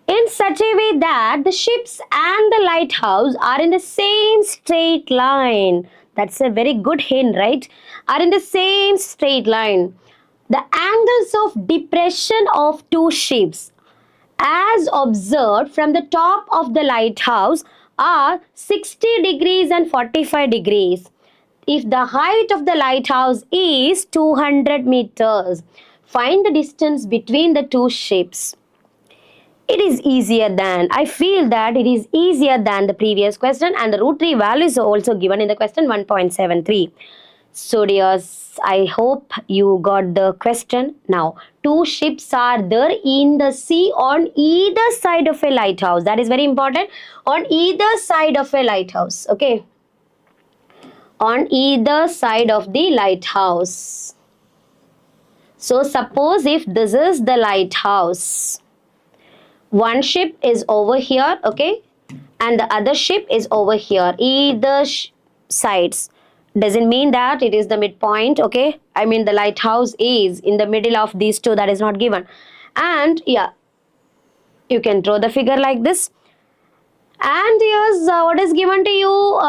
In such a way that the ships and the lighthouse are in the same straight line. that's a very good hint, right? Are in the same straight line. The angles of depression of two ships as observed from the top of the lighthouse are 60 degrees and 45 degrees. If the height of the lighthouse is 200 meters, find the distance between the two ships. It is easier than, I feel that it is easier than the previous question, and the root 3 value is also given in the question 1.73. So dears, I hope you got the question. Now, two ships are there in the sea on either side of a lighthouse. That is very important. On either side of a lighthouse. Okay. On either side of the lighthouse. So suppose if this is the lighthouse, one ship is over here, okay, and the other ship is over here, either sides. Doesn't mean that it is the midpoint, okay? I mean the lighthouse is in the middle of these two, that is not given. And yeah, you can draw the figure like this. And here's what is given to you,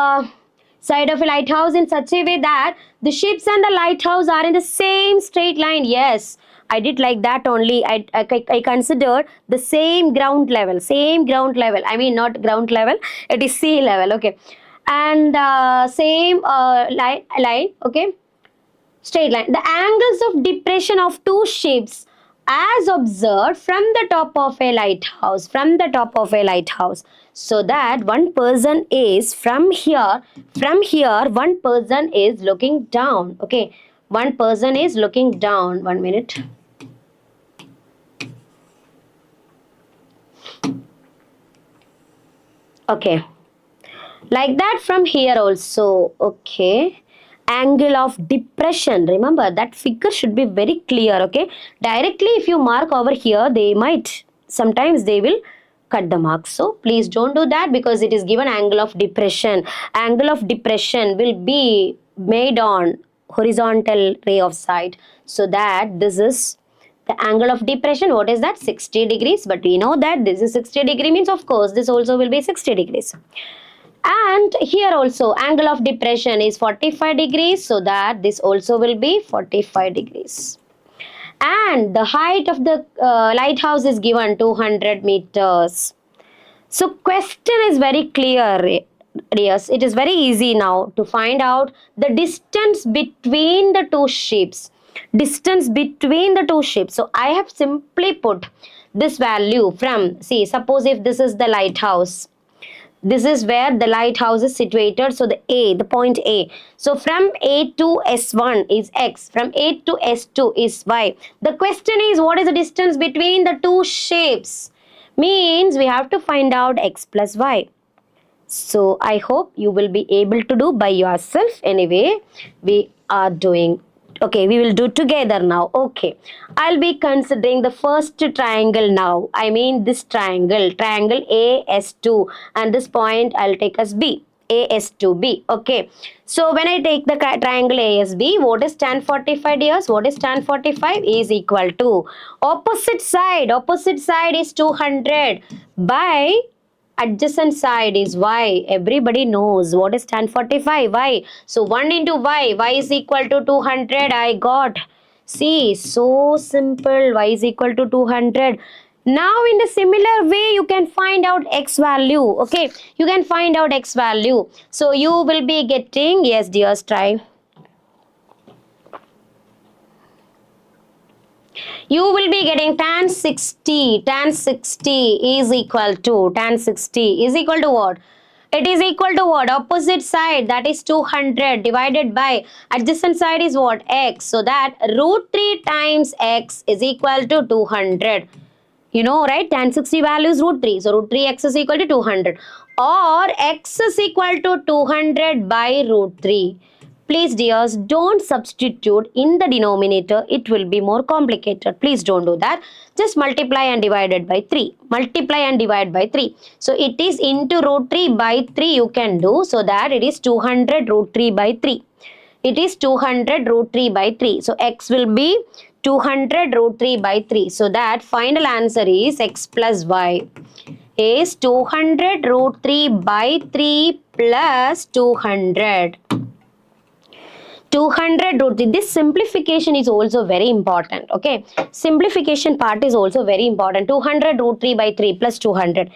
side of a lighthouse in such a way that the ships and the lighthouse are in the same straight line. Yes, I did like that only. I considered the same ground level. I mean not ground level, it is sea level, okay. And same line, okay, straight line. The angles of depression of two ships as observed from the top of a lighthouse, so that one person is from here, one person is looking down, okay, one person is looking down. 1 minute. Okay, like that from here also, okay. Angle of depression, remember that figure should be very clear, okay. Directly if you mark over here, sometimes they will cut the marks, so please don't do that, because it is given angle of depression. Angle of depression will be made on horizontal ray of sight, so that this is the angle of depression. What is that? 60 degrees. But we know that this is 60 degree means, of course, this also will be 60 degrees. And here also angle of depression is 45 degrees, so that this also will be 45 degrees. And the height of the lighthouse is given 200 meters. So question is very clear. Yes, it is very easy now to find out the distance between the two ships. So I have simply put this value from, see, suppose if this is the lighthouse. This is where the lighthouse is situated. So the point A. So from A to S1 is X. From A to S2 is Y. The question is, what is the distance between the two shapes? Means we have to find out X plus Y. So I hope you will be able to do by yourself. Anyway, we are doing. Okay, we will do together now. Okay, I'll be considering the first triangle now. I mean this triangle AS2, and this point I'll take as B. AS2B. Okay, so when I take the triangle ASB, what is tan 45 dears? What is tan 45? Is equal to opposite side is 200 by adjacent side is y. Everybody knows what is tan 45, y. So 1 into y is equal to 200. I got. See, so simple. Y is equal to 200. Now in the similar way you can find out x value. Okay, you can find out x value. So you will be getting, yes dears, try. You will be getting tan 60 is equal to what? It is equal to what? Opposite side, that is 200 divided by adjacent side is what? X. So that root 3 times x is equal to 200. You know, right? Tan 60 value is root 3. So root 3x is equal to 200. Or x is equal to 200 by root 3. Please dears, don't substitute in the denominator. It will be more complicated. Please don't do that. Just multiply and divide it by 3. Multiply and divide by 3. So it is into root 3 by 3 you can do. So that it is 200 root 3 by 3. It is 200 root 3 by 3. So x will be 200 root 3 by 3. So that final answer is x plus y is 200 root 3 by 3 plus 200. 200 root 3. This simplification is also very important. Okay, simplification part is also very important. 200 root 3 by 3 plus 200.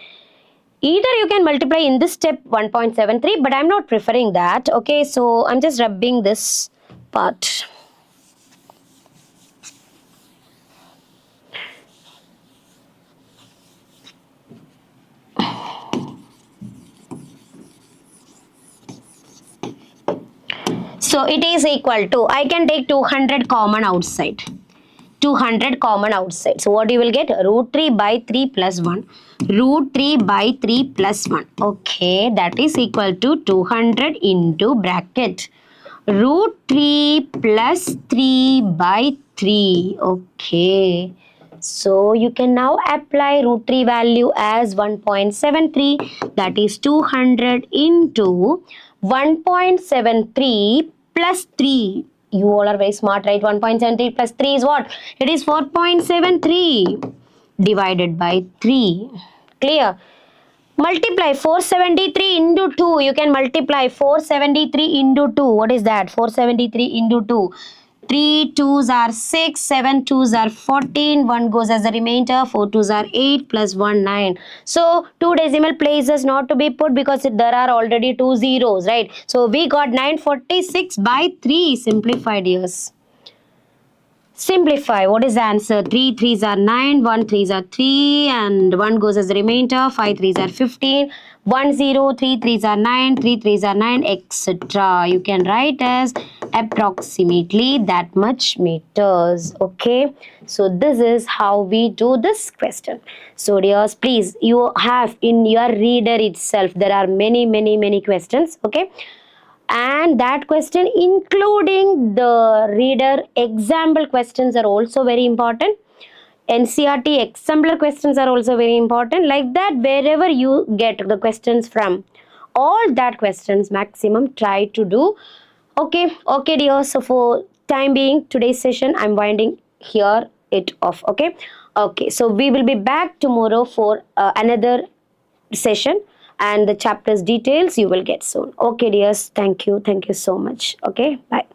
Either you can multiply in this step 1.73, but I'm not preferring that. Okay, so I'm just rubbing this part. So it is equal to, I can take 200 common outside. 200 common outside. So what you will get? Root 3 by 3 plus 1. Root 3 by 3 plus 1. Okay, that is equal to 200 into bracket. Root 3 plus 3 by 3. Okay. So you can now apply root 3 value as 1.73. That is 200 into 1.73 plus 3. You all are very smart, right? 1.73 plus 3 is what? It is 4.73 divided by 3. Clear? Multiply 473 into 2. You can multiply 473 into 2. What is that? 473 into 2. 3 2s are 6, 7 2s are 14, 1 goes as a remainder, 4 2s are 8, plus 1 9. So 2 decimal places not to be put because there are already 2 zeros, right? So we got 946 by 3. Simplified, yes. Simplify. What is the answer? 3 3s are 9, 1 3s are 3, and 1 goes as a remainder, 5 3s are 15, 1 0, 3 3s are 9, 3 3s are 9, etc. You can write as approximately that much meters. Okay, so this is how we do this question. So dears, please, you have in your reader itself, there are many questions. Okay, and that question including the reader example questions are also very important. NCERT exemplar questions are also very important. Like that, wherever you get the questions from, all that questions maximum try to do. Okay dear, so for time being today's session I'm winding here it off. Okay, so we will be back tomorrow for another session, and the chapter's details you will get soon. Okay dears, thank you so much. Okay, bye.